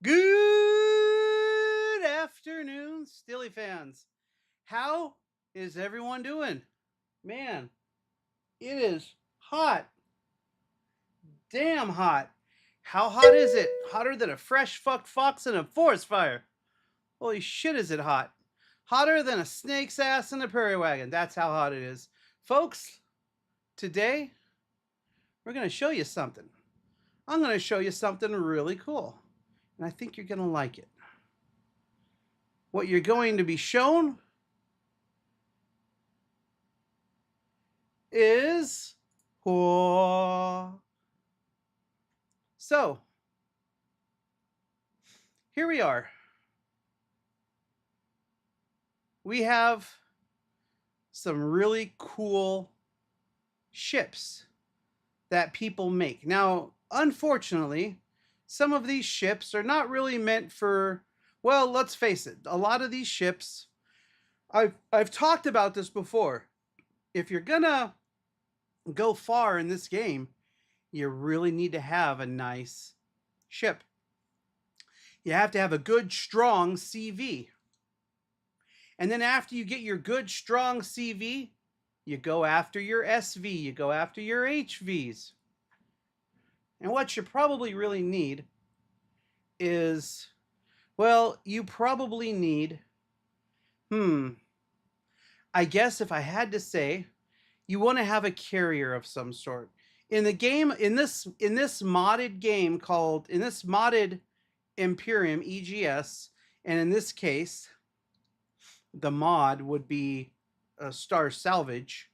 Good afternoon, Stilly fans. How is everyone doing? Man, it is hot. Damn hot. How hot is it? Hotter than a fresh fucked fox in a forest fire. Holy shit, is it hot? Hotter than a snake's ass in a prairie wagon. That's how hot it is. Folks, today we're going to show you something. I'm going to show you something really cool. And I think you're going to like it. What you're going to be shown is so here we are. We have some really cool ships that people make. Now, unfortunately, some of these ships are not really meant for, well, let's face it, a lot of these ships, I've talked about this before. If you're gonna go far in this game, you really need to have a nice ship. You have to have a good, strong CV. And then after you get your good, strong CV, you go after your SV, you go after your HVs. And what you probably really need is, well, you probably need, I guess if I had to say, you want to have a carrier of some sort. In the game, in this modded Imperium EGS, and in this case, the mod would be Star Salvage.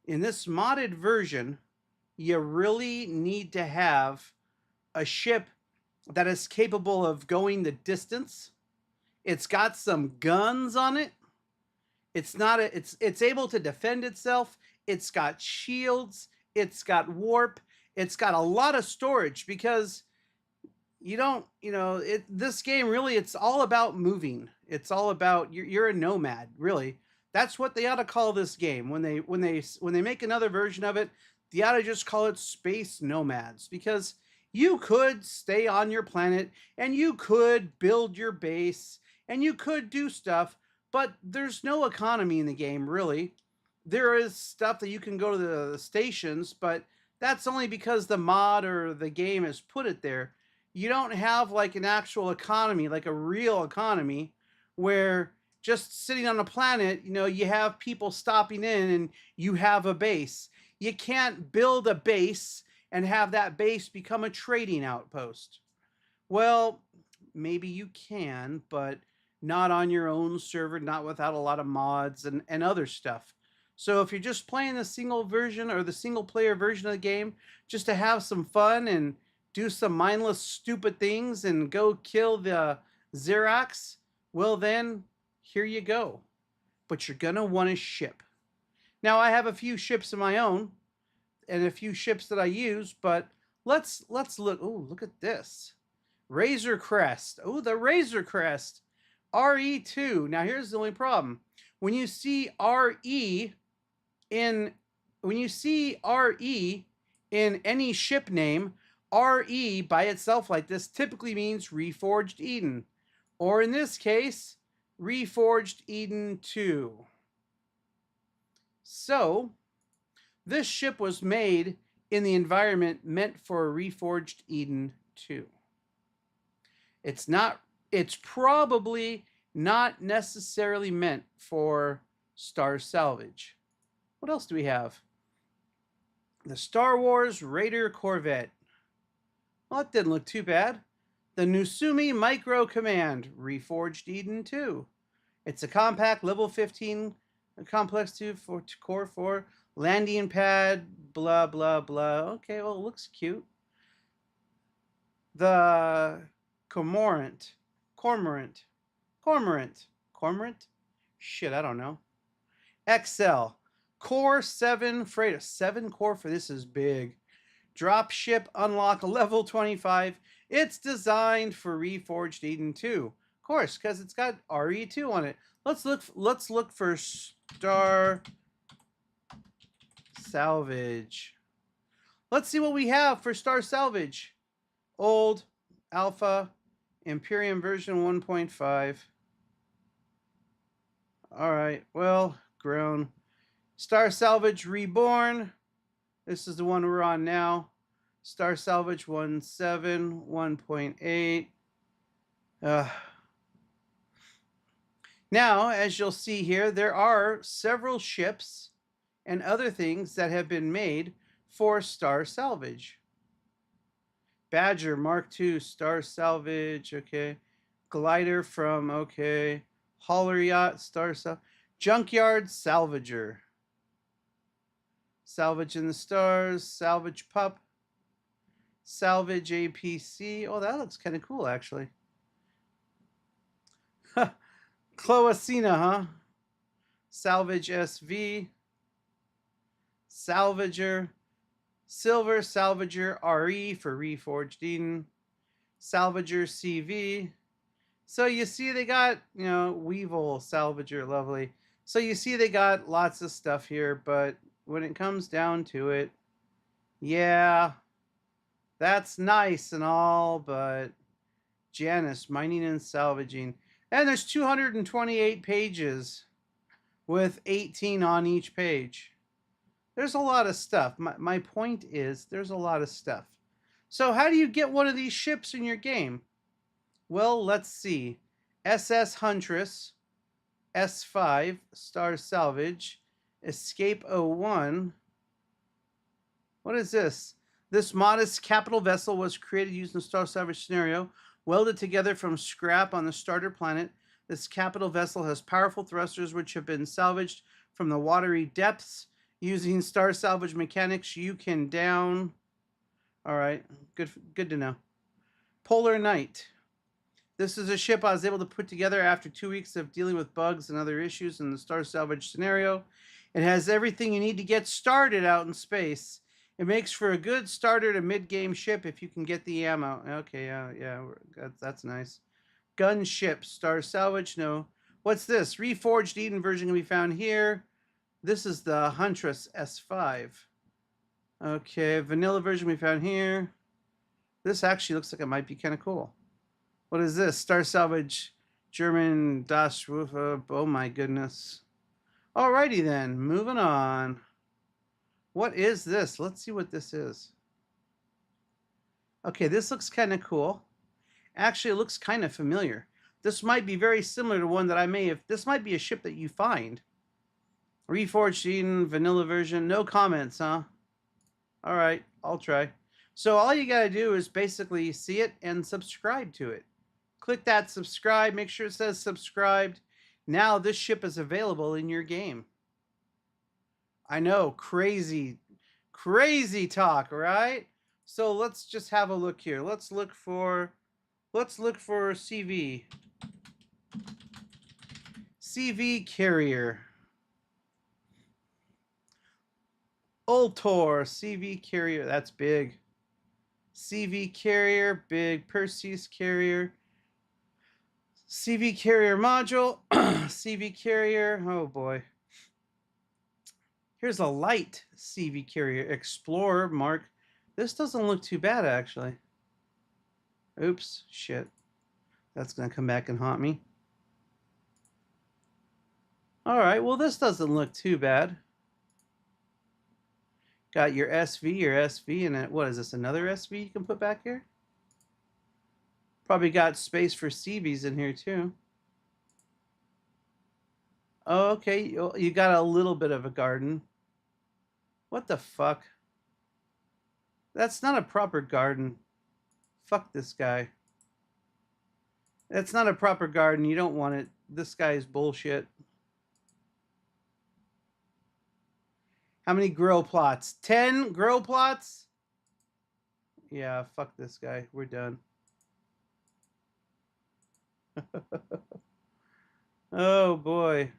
In this modded version, you really need to have a ship that is capable of going the distance. It's got some guns on it. It's able to defend itself. It's got shields. It's got warp. It's got a lot of storage because this game really, it's all about moving. It's all about you're a nomad, really. That's what they ought to call this game when they make another version of it. They ought to just call it Space Nomads, because you could stay on your planet and you could build your base and you could do stuff, but there's no economy in the game, really. There is stuff that you can go to the stations, but that's only because the mod or the game has put it there. You don't have like an actual economy, like a real economy, where just sitting on a planet, you have people stopping in and you have a base. You can't build a base and have that base become a trading outpost. Well, maybe you can, but not on your own server, not without a lot of mods and other stuff. So if you're just playing the single version or the single player version of the game just to have some fun and do some mindless stupid things and go kill the Xerox, well then, here you go. But you're going to want a ship. Now, I have a few ships of my own and a few ships that I use, but let's look. Oh, look at this. Razor Crest. Oh, the Razor Crest. RE2. Now, here's the only problem. When you see RE in any ship name, RE by itself like this typically means Reforged Eden, or in this case, Reforged Eden 2. So, this ship was made in the environment meant for Reforged Eden 2. It's probably not necessarily meant for Star Salvage. What else do we have? The Star Wars Raider Corvette. Well, that didn't look too bad. The Nusumi Micro Command, Reforged Eden 2. It's a compact level 15 complex 2 for core 4 landing pad, blah blah blah. Okay, well, it looks cute. The Cormorant. Shit, I don't know. XL. Core 7 freighter. 7 core for this is big. Drop ship unlock level 25. It's designed for Reforged Eden 2. Of course, because it's got RE2 on it. Let's look for Star Salvage. Let's see what we have for Star Salvage. Old, Alpha, Imperium version 1.5. All right, well, grown. Star Salvage Reborn. This is the one we're on now. Star Salvage 1.7, 1.8. Now, as you'll see here, there are several ships and other things that have been made for Star Salvage. Badger Mark II, Star Salvage, okay. Glider from, okay. Hauler Yacht, Star Salvage. Junkyard Salvager. Salvage in the Stars, Salvage Pup. Salvage APC. Oh, that looks kind of cool, actually. Cloacina, huh? Salvage SV. Salvager. Silver Salvager RE for Reforged Eden. Salvager CV. So you see they got, Weevil Salvager, lovely. So you see they got lots of stuff here, but when it comes down to it, yeah, that's nice and all, but Janus, mining and salvaging. And there's 228 pages with 18 on each page. There's a lot of stuff. My point is there's a lot of stuff. So how do you get one of these ships in your game? Well, let's see. SS Huntress, S5, Star Salvage, Escape 01. What is this? This modest capital vessel was created using the Star Salvage scenario, welded together from scrap on the starter planet. This capital vessel has powerful thrusters which have been salvaged from the watery depths. Using Star Salvage mechanics, you can down. All right, good to know. Polar Knight. This is a ship I was able to put together after 2 weeks of dealing with bugs and other issues in the Star Salvage scenario. It has everything you need to get started out in space. It makes for a good starter to mid-game ship if you can get the ammo. Okay, yeah, that's nice. Gunship, Star Salvage, no. What's this? Reforged Eden version can be found here. This is the Huntress S5. Okay, vanilla version we found here. This actually looks like it might be kind of cool. What is this? Star Salvage German Das Rufe. Oh my goodness. Alrighty then, moving on. What is this? Let's see what this is. Okay, this looks kind of cool. Actually, it looks kind of familiar. This might be very similar to one that I may have. This might be a ship that you find. Reforged Eden, vanilla version. No comments, huh? All right, I'll try. So all you got to do is basically see it and subscribe to it. Click that subscribe. Make sure it says subscribed. Now this ship is available in your game. I know, crazy talk, right? So let's just have a look here. Let's look for CV. CV Carrier. Ultor, CV Carrier, that's big. CV Carrier, big. Perseus Carrier. CV Carrier module. CV Carrier, oh boy. Here's a light CV Carrier. Explorer, Mark. This doesn't look too bad, actually. Oops, shit. That's going to come back and haunt me. All right, well, this doesn't look too bad. Got your SV, and what is this, another SV you can put back here? Probably got space for CVs in here, too. Oh, okay, you got a little bit of a garden. What the fuck? That's not a proper garden. Fuck this guy. That's not a proper garden. You don't want it. This guy is bullshit. How many grow plots? 10 grow plots? Yeah, fuck this guy. We're done. Oh, boy.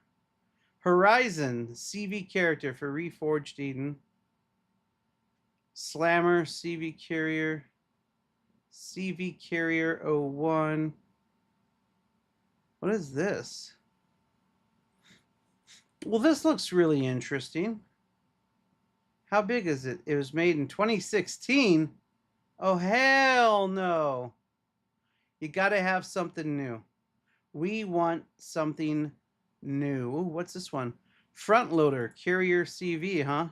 Horizon, CV character for Reforged Eden. Slammer, CV Carrier. CV Carrier 01. What is this? Well, this looks really interesting. How big is it? It was made in 2016. Oh, hell no. You got to have something new. We want something new. Ooh, what's this one? Front loader, carrier CV, huh?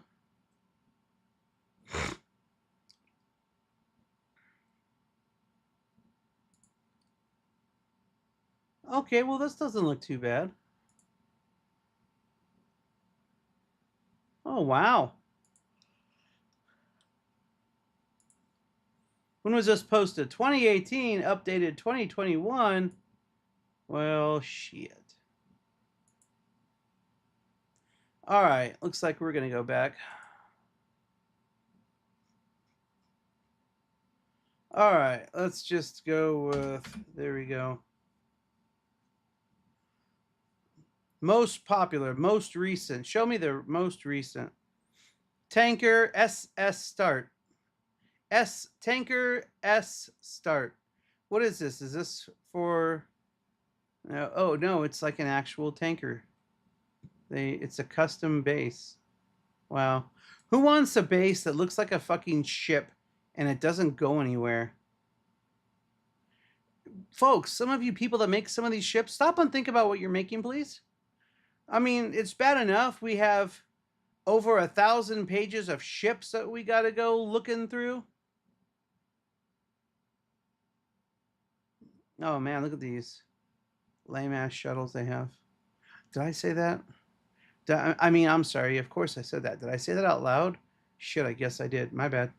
Okay, well, this doesn't look too bad. Oh, wow. When was this posted? 2018, updated 2021. Well, shit. All right, looks like we're going to go back. All right, let's just go with, there we go. Most popular, most recent. Show me the most recent. Tanker SS start. Tanker S start. What is this? Is this for? No, oh no, it's like an actual tanker. It's a custom base. Wow. Who wants a base that looks like a fucking ship and it doesn't go anywhere? Folks, some of you people that make some of these ships, stop and think about what you're making, please. I mean, it's bad enough we have over 1,000 pages of ships that we got to go looking through. Oh man, look at these lame ass shuttles they have. Did I say that? I mean, I'm sorry. Of course I said that. Did I say that out loud? Shit, I guess I did. My bad.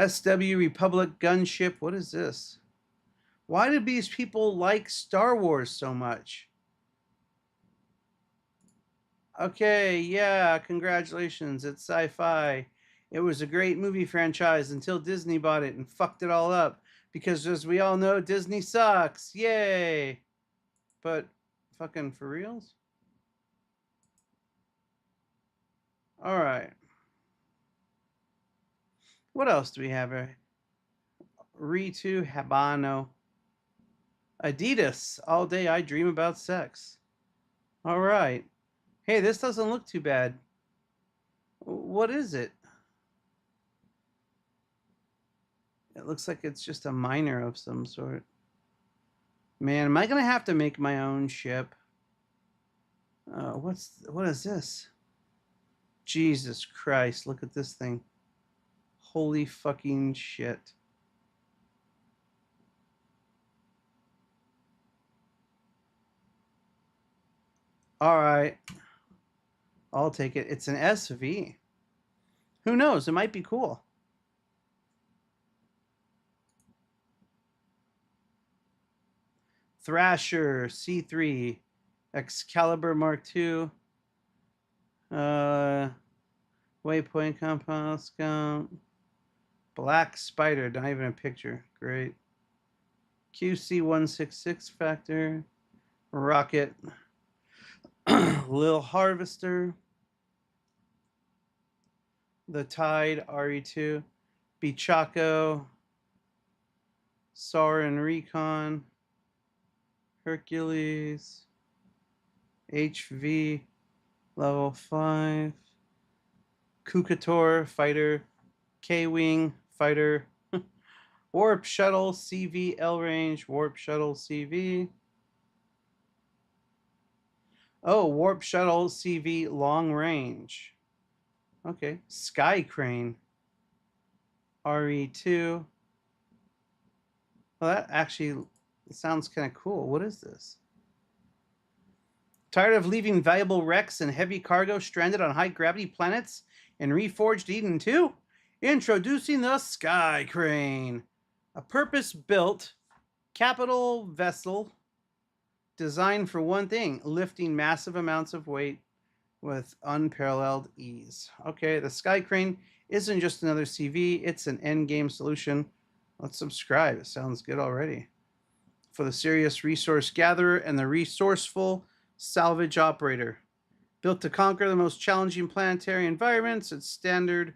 SW Republic gunship. What is this? Why did these people like Star Wars so much? Okay, yeah, congratulations. It's sci-fi. It was a great movie franchise until Disney bought it and fucked it all up. Because as we all know, Disney sucks. Yay. But fucking for reals? All right. What else do we have here? Ritu Habano. Adidas. All day I dream about sex. All right. Hey, this doesn't look too bad. What is it? It looks like it's just a miner of some sort. Man, am I gonna have to make my own ship? What is this? Jesus Christ! Look at this thing. Holy fucking shit! All right, I'll take it. It's an SV. Who knows? It might be cool. Thrasher C3, Excalibur Mark II, Waypoint Compound Scout, Black Spider, not even a picture. Great. QC166 Factor, Rocket, Lil Harvester, The Tide RE2, Bichaco, Sauron Recon, Hercules, HV, Level 5, Kukator Fighter, K-Wing Fighter, Warp Shuttle CV L Range, Warp Shuttle CV. Oh, Warp Shuttle CV Long Range. Okay. Sky Crane. RE2. Well, that actually sounds kind of cool. What is this? Tired of leaving valuable wrecks and heavy cargo stranded on high gravity planets in Reforged Eden 2? Introducing the Sky Crane, a purpose built capital vessel designed for one thing: lifting massive amounts of weight with unparalleled ease. Okay, the Sky Crane isn't just another CV, it's an endgame solution. Let's subscribe. It sounds good already. For the serious resource gatherer and the resourceful salvage operator. Built to conquer the most challenging planetary environments, its standout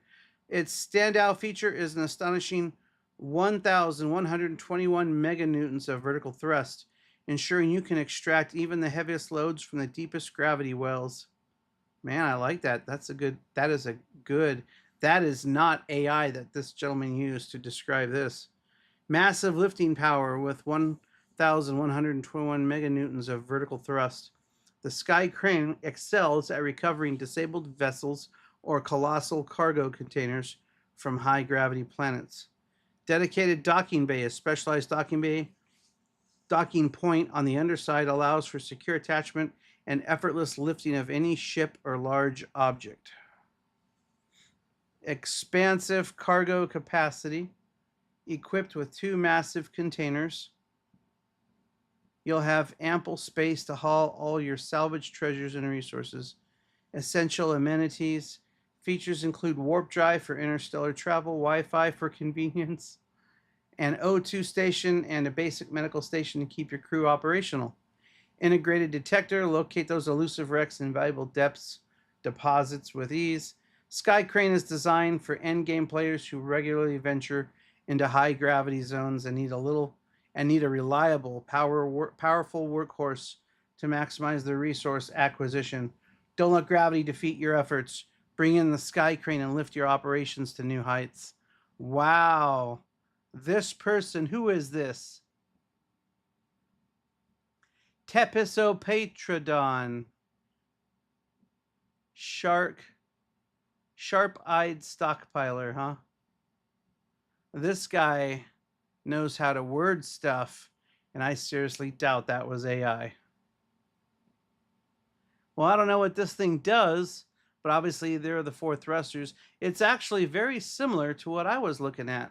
feature is an astonishing 1,121 meganewtons of vertical thrust, ensuring you can extract even the heaviest loads from the deepest gravity wells. Man, I like that. That is not AI that this gentleman used to describe this. Massive lifting power with 1,121 meganewtons of vertical thrust. The Sky Crane excels at recovering disabled vessels or colossal cargo containers from high gravity planets. Dedicated docking bay, a specialized docking point on the underside allows for secure attachment and effortless lifting of any ship or large object. Expansive cargo capacity, equipped with 2 massive containers. You'll have ample space to haul all your salvaged treasures and resources. Essential amenities. Features include warp drive for interstellar travel, Wi-Fi for convenience, an O2 station, and a basic medical station to keep your crew operational. Integrated detector, locate those elusive wrecks in valuable depths deposits with ease. Sky Crane is designed for endgame players who regularly venture into high gravity zones and need a reliable, powerful workhorse to maximize their resource acquisition. Don't let gravity defeat your efforts. Bring in the Sky Crane and lift your operations to new heights. Wow. This person, who is this? Tepizopatrodon. Sharp-eyed stockpiler, huh? This guy knows how to word stuff, and I seriously doubt that was AI. Well, I don't know what this thing does, but obviously there are the 4 thrusters. It's actually very similar to what I was looking at.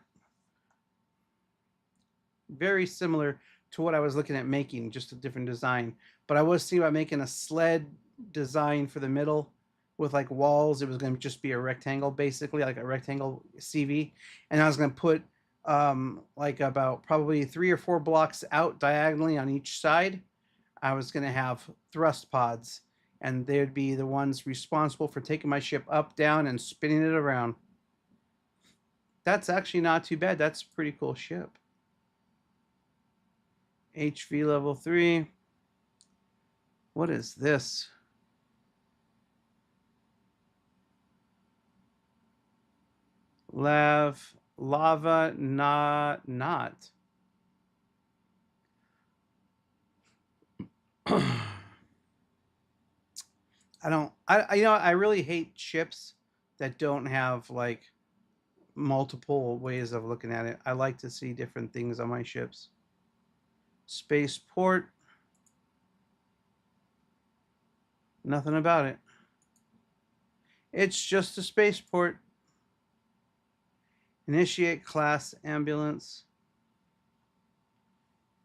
Very similar to what I was looking at making, just a different design. But I was thinking about making a sled design for the middle with like walls. It was going to just be a rectangle, basically, like a rectangle CV. And I was going to put like about probably 3 or 4 blocks out diagonally on each side. I was going to have thrust pods, and they would be the ones responsible for taking my ship up, down, and spinning it around. That's actually not too bad. That's a pretty cool ship. HV level 3. What is this? Lava not. I really hate ships that don't have like multiple ways of looking at it. I like to see different things on my ships. Spaceport. Nothing about it. It's just a spaceport. Initiate class ambulance.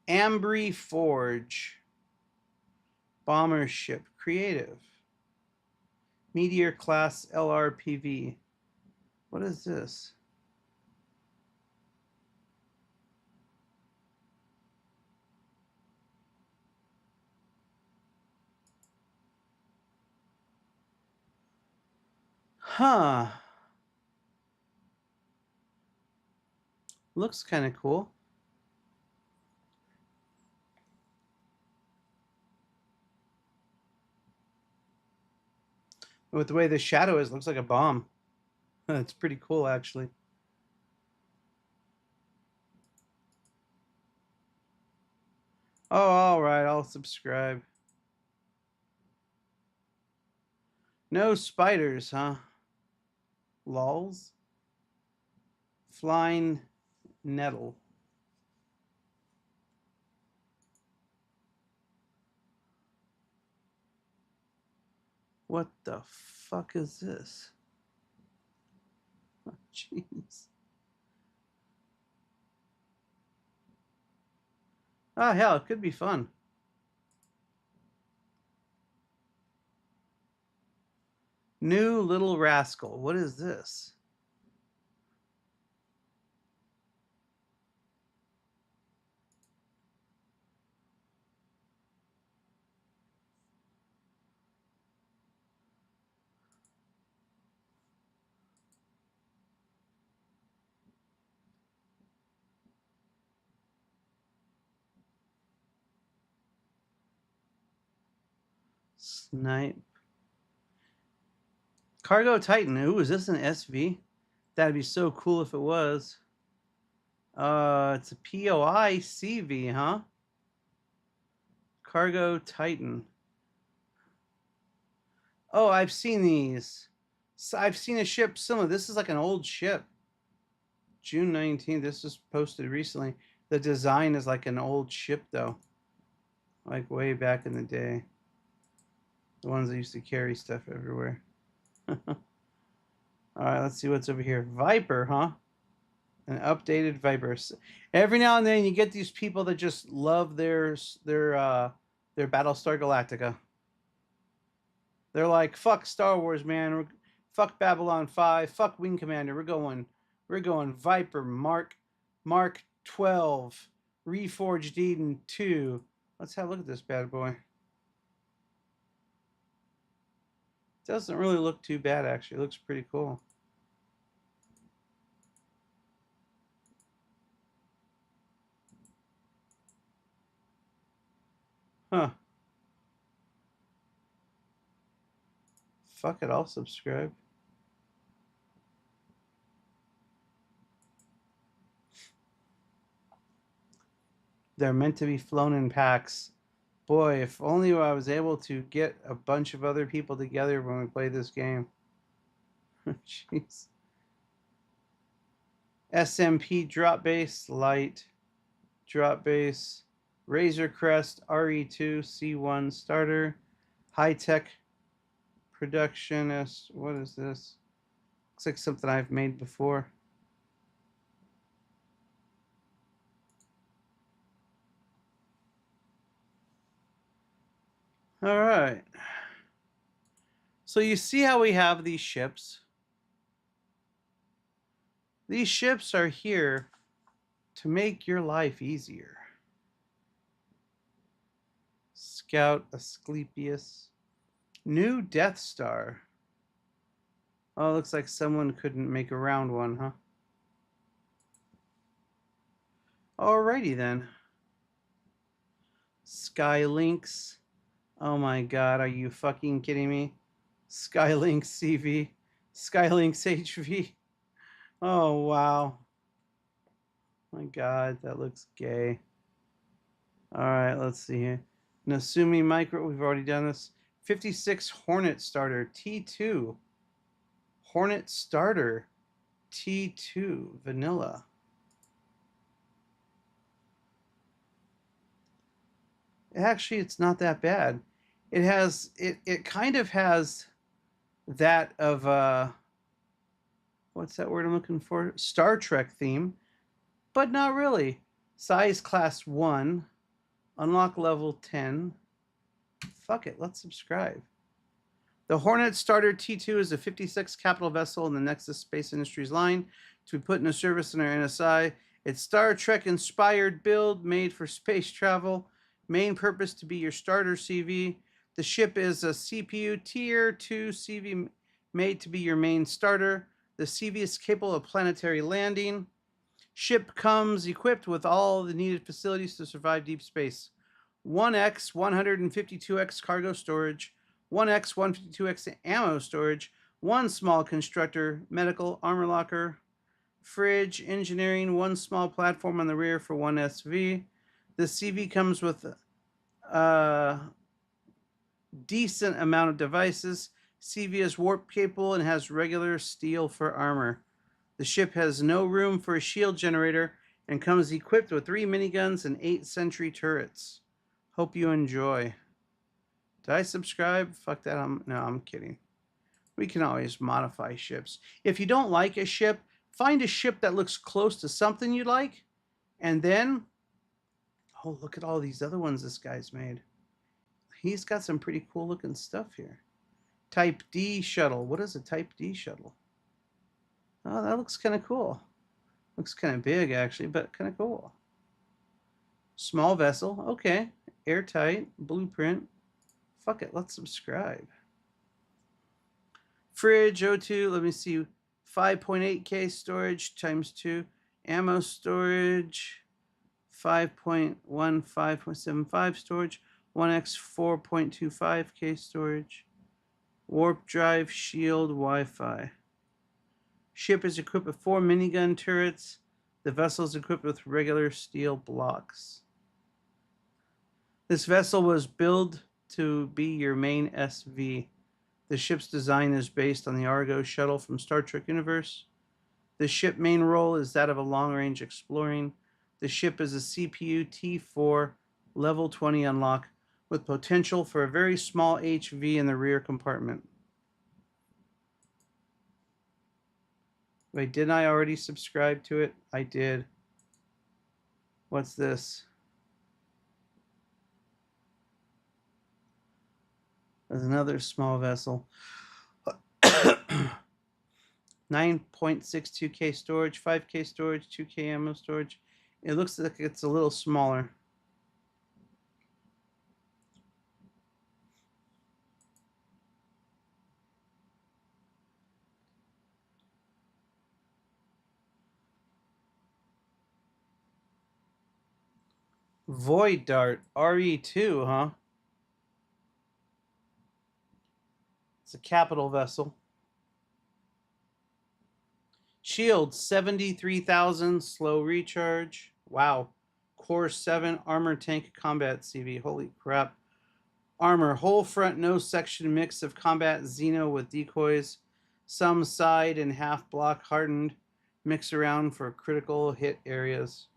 Ambry Forge. Bomber ship. Creative. Meteor class LRPV. What is this? Huh. Looks kind of cool. With the way the shadow is, looks like a bomb. It's pretty cool, actually. Oh, all right. I'll subscribe. No spiders, huh? Lols. Flying nettle. What the fuck is this? Oh, jeez. Oh, hell, it could be fun. New Little Rascal. What is this? Snipe. Cargo Titan. Ooh, is this an SV? That'd be so cool if it was. It's a POI CV, huh? Cargo Titan. Oh, I've seen these. So I've seen a ship similar. This is like an old ship. June 19th. This was posted recently. The design is like an old ship, though. Like way back in the day. The ones that used to carry stuff everywhere. All right, let's see what's over here. Viper, huh? An updated Viper. Every now and then you get these people that just love their Battlestar Galactica. They're like, fuck Star Wars, man. Fuck Babylon 5. Fuck Wing Commander. We're going Viper Mark 12. Reforged Eden 2. Let's have a look at this bad boy. Doesn't really look too bad, actually. It looks pretty cool. Huh. Fuck it, I'll subscribe. They're meant to be flown in packs. Boy, if only I was able to get a bunch of other people together when we play this game. Jeez. SMP drop base, light, drop base, Razor Crest, RE2, C1 starter, high tech productionist. What is this? Looks like something I've made before. All right. So you see how we have these ships? These ships are here to make your life easier. Scout Asclepius. New Death Star. Oh, looks like someone couldn't make a round one, huh? Alrighty then. Skylynx. Oh my god, are you fucking kidding me? Skylynx CV. Skylynx HV. Oh wow. My god, that looks gay. Alright, let's see here. Nasumi Micro, we've already done this. 56 Hornet Starter T2. Hornet Starter T2 Vanilla. Actually, it's not that bad. It kind of has that of what's that word I'm looking for? Star Trek theme, but not really. Size class 1, unlock level 10. Fuck it, let's subscribe. The Hornet Starter T2 is a 56 capital vessel in the Nexus Space Industries line to be put into service in our NSI. It's Star Trek inspired build made for space travel. Main purpose to be your starter CV. The ship is a CPU Tier 2 CV made to be your main starter. The CV is capable of planetary landing. Ship comes equipped with all the needed facilities to survive deep space. 1x 152x cargo storage, 1x 152x ammo storage, 1 small constructor, medical, armor locker, fridge, engineering, 1 small platform on the rear for 1 SV. The CV comes with a decent amount of devices. CV is warp capable and has regular steel for armor. The ship has no room for a shield generator and comes equipped with 3 miniguns and 8 sentry turrets. Hope you enjoy. Did I subscribe? Fuck that. No, I'm kidding. We can always modify ships. If you don't like a ship, find a ship that looks close to something you like, and then, oh, look at all these other ones this guy's made. He's got some pretty cool looking stuff here. Type D shuttle. What is a Type D shuttle? Oh, that looks kind of cool. Looks kind of big, actually, but kind of cool. Small vessel. Okay. Airtight. Blueprint. Fuck it. Let's subscribe. Fridge O2. Let me see. 5.8K storage times 2. Ammo storage. 5.15.75 storage. 1x 4.25K storage. Warp drive, shield, Wi-Fi. Ship is equipped with 4 minigun turrets, The vessel is equipped with regular steel blocks. This vessel was built to be your main SV. The ship's design is based on the Argo shuttle from Star Trek universe. The ship main role is that of a long-range exploring. The ship is a CPU T4 level 20 unlock with potential for a very small HV in the rear compartment. Wait, didn't I already subscribe to it? I did. What's this? There's another small vessel. 9.62K storage, 5K storage, 2K ammo storage. It looks like it's a little smaller. Void Dart RE2, huh? It's a capital vessel. Shield 73,000, slow recharge. Wow. Core 7, armor tank combat CV. Holy crap. Armor, whole front, no section mix of combat Xeno with decoys. Some side and half block hardened. Mix around for critical hit areas.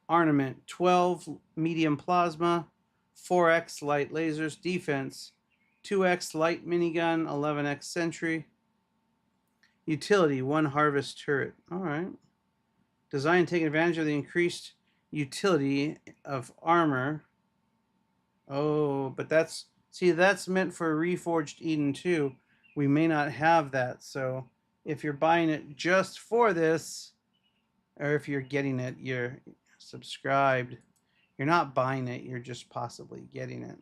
Armament, 12 medium plasma, 4x light lasers. Defense, 2x light minigun, 11x sentry. Utility, 1 harvest turret. All right. Design taking advantage of the increased utility of armor. Oh, but that's, see, that's meant for Reforged Eden 2. We may not have that. So if you're buying it just for this, or if you're getting it, you're subscribed. You're not buying it, you're just possibly getting it.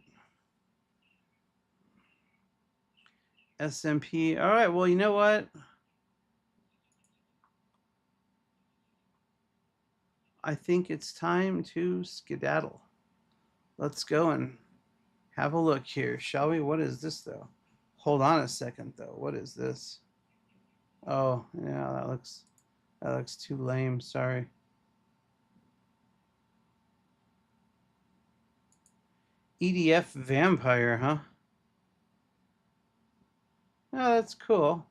SMP. All right, well, you know what? I think it's time to skedaddle. Let's go and have a look here, shall we? What is this, though? Hold on a second, though. What is this? Oh, yeah, that looks too lame. Sorry. EDF Vampire, huh? Oh, that's cool.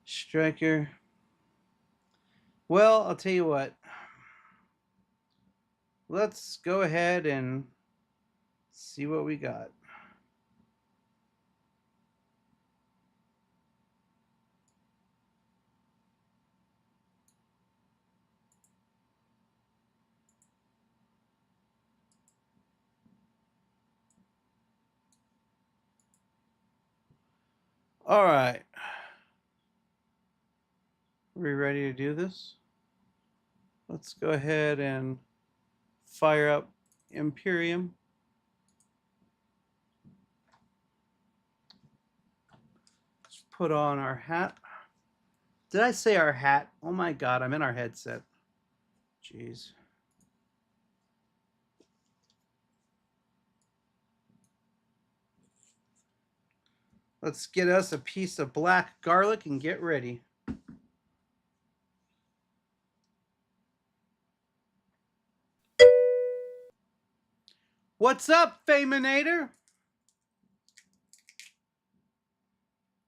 Striker. Well, I'll tell you what. Let's go ahead and see what we got. All right. Are we ready to do this? Let's go ahead and fire up Imperium. Let's put on our hat. Did I say our hat? Oh my God, I'm in our headset. Jeez. Let's get us a piece of black garlic and get ready. What's up, Faminator?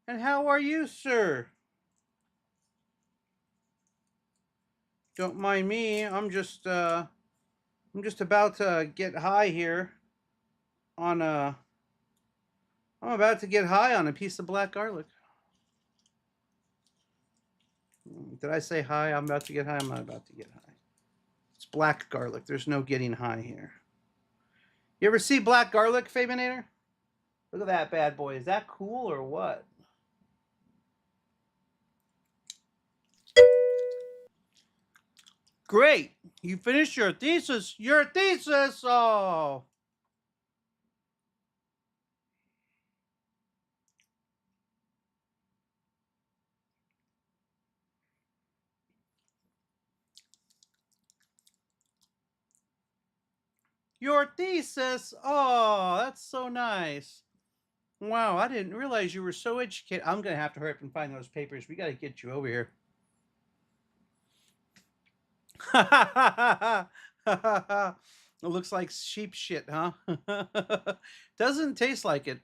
And how are you, sir? Don't mind me. I'm just about to get high here on a I'm about to get high on a piece of black garlic. Did I say high? I'm about to get high. I'm not about to get high. It's black garlic. There's no getting high here. You ever see black garlic, Faminator? Look at that bad boy. Is that cool or what? Great. You finished your thesis. Your thesis. Oh. Your thesis. Oh, that's so nice. Wow, I didn't realize you were so educated. I'm going to have to hurry up and find those papers. We got to get you over here. It looks like sheep shit, huh? Doesn't taste like it.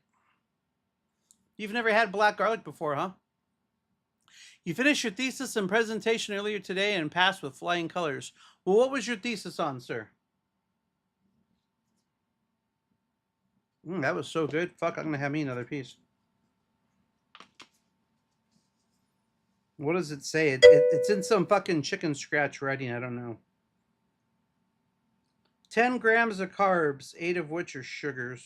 You've never had black garlic before, huh? You finished your thesis and presentation earlier today and passed with flying colors. Well, what was your thesis on, sir? That was so good. Fuck, I'm going to have me another piece. What does it say? It's in some fucking chicken scratch writing. I don't know. 10 grams of carbs, 8 of which are sugars.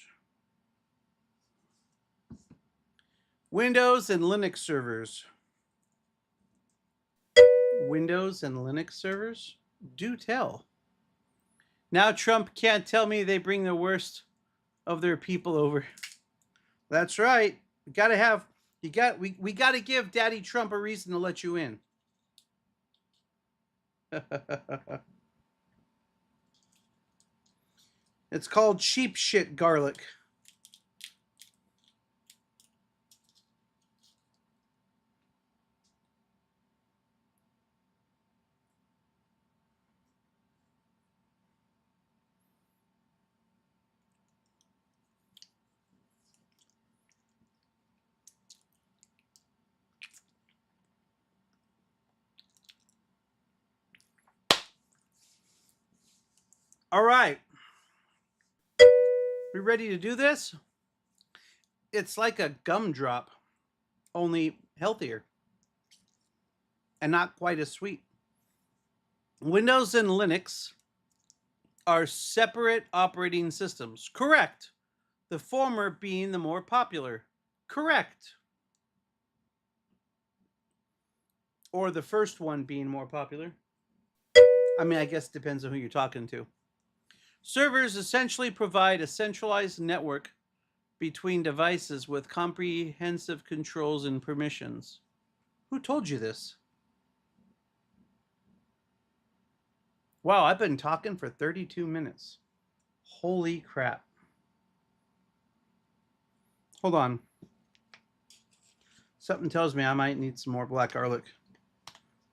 Windows and Linux servers. Windows and Linux servers? Do tell. Now Trump can't tell me they bring the worst of their people over. That's right. We got to give Daddy Trump a reason to let you in. It's called cheap shit garlic. All right. We ready to do this? It's like a gumdrop, only healthier and not quite as sweet. Windows and Linux are separate operating systems. Correct. The former being the more popular. Correct. Or the first one being more popular. I mean, I guess it depends on who you're talking to. Servers essentially provide a centralized network between devices with comprehensive controls and permissions. Who told you this? Wow, I've been talking for 32 minutes. Holy crap. Hold on. Something tells me I might need some more black garlic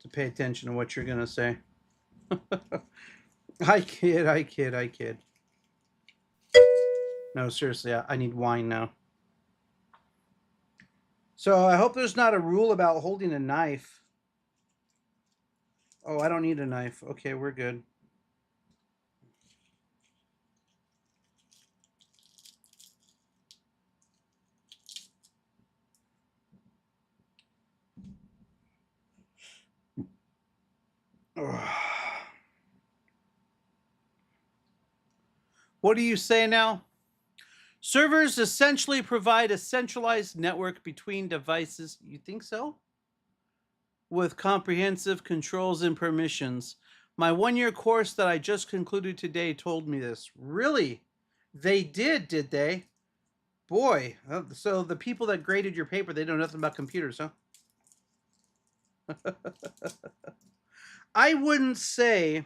to pay attention to what you're going to say. I kid. No, seriously, I need wine now. So I hope there's not a rule about holding a knife. Oh, I don't need a knife. Okay, we're good. What do you say now? Servers essentially provide a centralized network between devices. You think so? With comprehensive controls and permissions. My 1-year course that I just concluded today told me this. Really? They did they? Boy, so the people that graded your paper, they know nothing about computers, huh? I wouldn't say,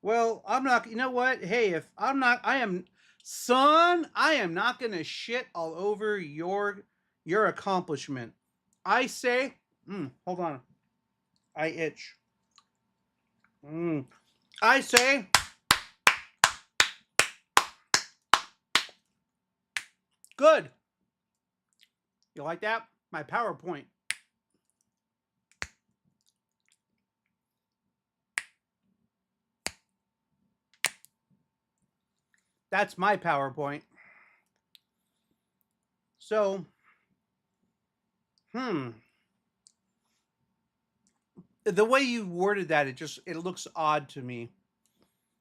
well, I'm not, you know what? Hey, if I'm not, I am not going to shit all over your accomplishment. I say, hold on. I itch. I say, good. You like that? My PowerPoint. That's my PowerPoint. So, the way you worded that, it looks odd to me.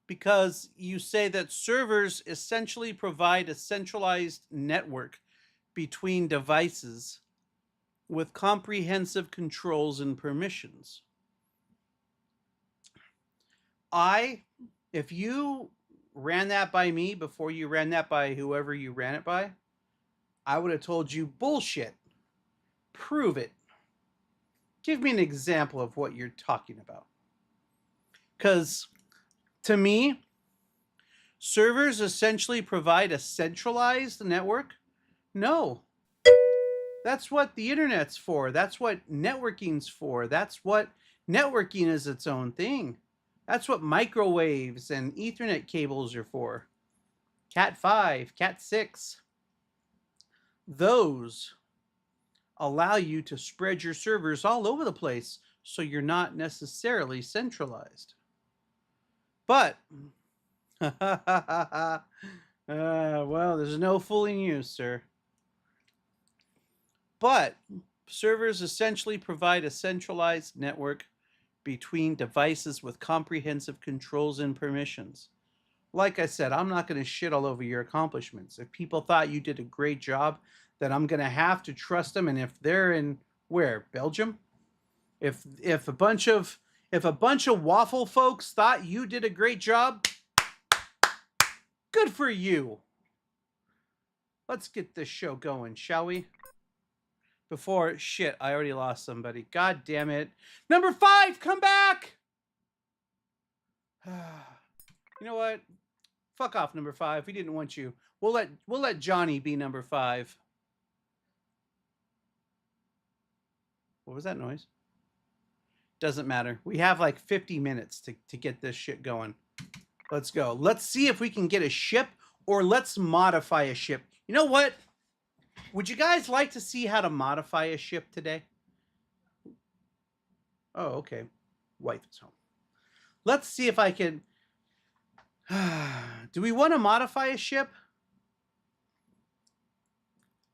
Because you say that servers essentially provide a centralized network between devices with comprehensive controls and permissions. If you ran that by me before you ran that by whoever you ran it by, I would have told you bullshit. Prove it. Give me an example of what you're talking about. Because to me, Servers essentially provide a centralized network? No. That's what the internet's for. That's what networking's for. That's what networking is its own thing. That's what microwaves and Ethernet cables are for. Cat 5, Cat 6. Those allow you to spread your servers all over the place so you're not necessarily centralized. But, well, there's no fooling you, sir. But servers essentially provide a centralized network between devices with comprehensive controls and permissions. Like I said, I'm not going to shit all over your accomplishments. If people thought you did a great job, then I'm going to have to trust them. And if they're in where? Belgium? If a bunch of waffle folks thought you did a great job, good for you. Let's get this show going, shall we? Before, shit, I already lost somebody. God damn it. Number 5, come back! You know what? Fuck off, number 5. We didn't want you. We'll let Johnny be number 5. What was that noise? Doesn't matter. We have like 50 minutes to get this shit going. Let's go. Let's see if we can get a ship, or let's modify a ship. You know what? Would you guys like to see how to modify a ship today? Oh, okay. Wife is home. Let's see if I can... Do we want to modify a ship?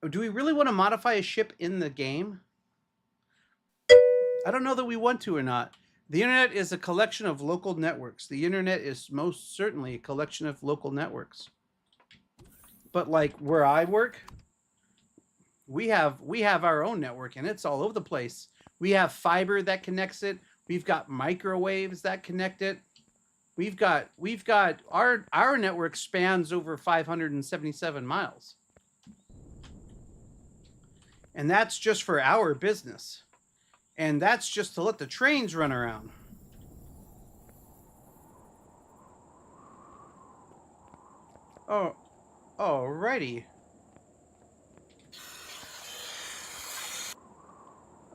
Or do we really want to modify a ship in the game? I don't know that we want to or not. The internet is a collection of local networks. The internet is most certainly a collection of local networks. But like where I work, we have our own network, and it's all over the place. We have fiber that connects it. We've got microwaves that connect it. We've got our network spans over 577 miles. And that's just for our business. And that's just to let the trains run around. Oh, alrighty.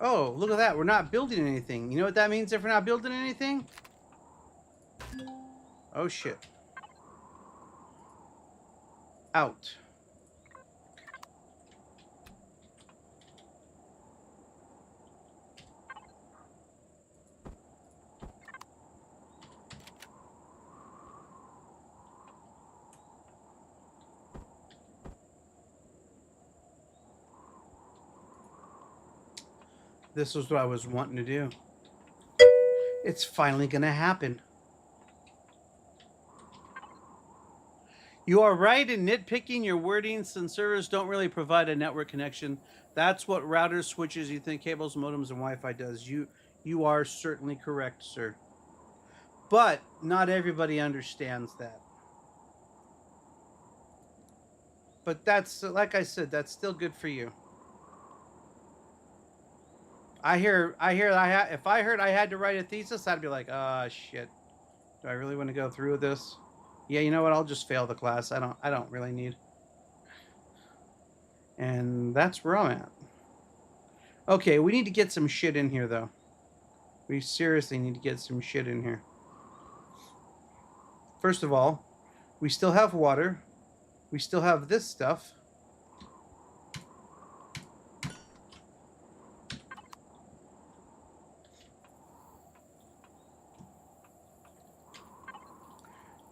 Oh, look at that. We're not building anything. You know what that means if we're not building anything? Oh, shit. Out. This was what I was wanting to do. It's finally going to happen. You are right in nitpicking your wording, since servers don't really provide a network connection. That's what routers, switches, Ethernet cables, modems, and Wi-Fi does. You are certainly correct, sir. But not everybody understands that. But that's, like I said, that's still good for you. If I heard I had to write a thesis, I'd be like, ah, shit. Do I really want to go through with this? Yeah, you know what? I'll just fail the class. I don't really need. And that's where I'm at. Okay, we need to get some shit in here, though. We seriously need to get some shit in here. First of all, we still have water. We still have this stuff.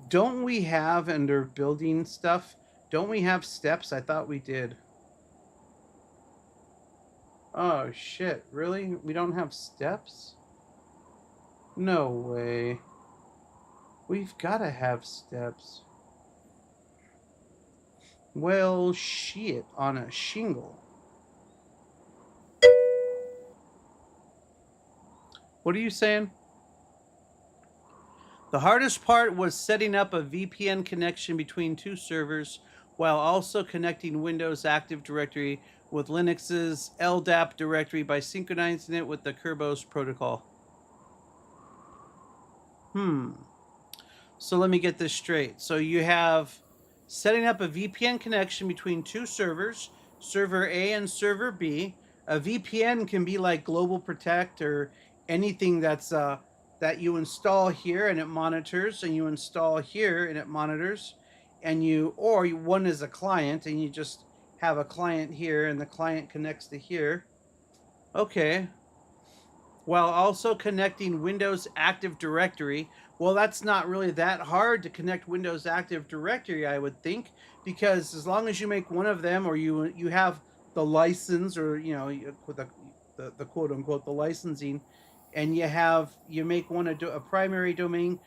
Don't we have, under building stuff, don't we have steps? I thought we did. Oh, shit. Really? We don't have steps? No way. We've got to have steps. Well, shit. On a shingle. What are you saying? The hardest part was setting up a VPN connection between two servers while also connecting Windows Active Directory with Linux's LDAP directory by synchronizing it with the Kerberos protocol. So let me get this straight. So you have setting up a VPN connection between two servers, server A and server B. A VPN can be like Global Protect or anything that's that you install here and it monitors, and you install here and it monitors, and one is a client and you just have a client here and the client connects to here. Okay. While also connecting Windows Active Directory. Well, that's not really that hard to connect Windows Active Directory, I would think, because as long as you make one of them, or you have the license, or with the quote unquote the licensing, and you make one a primary domain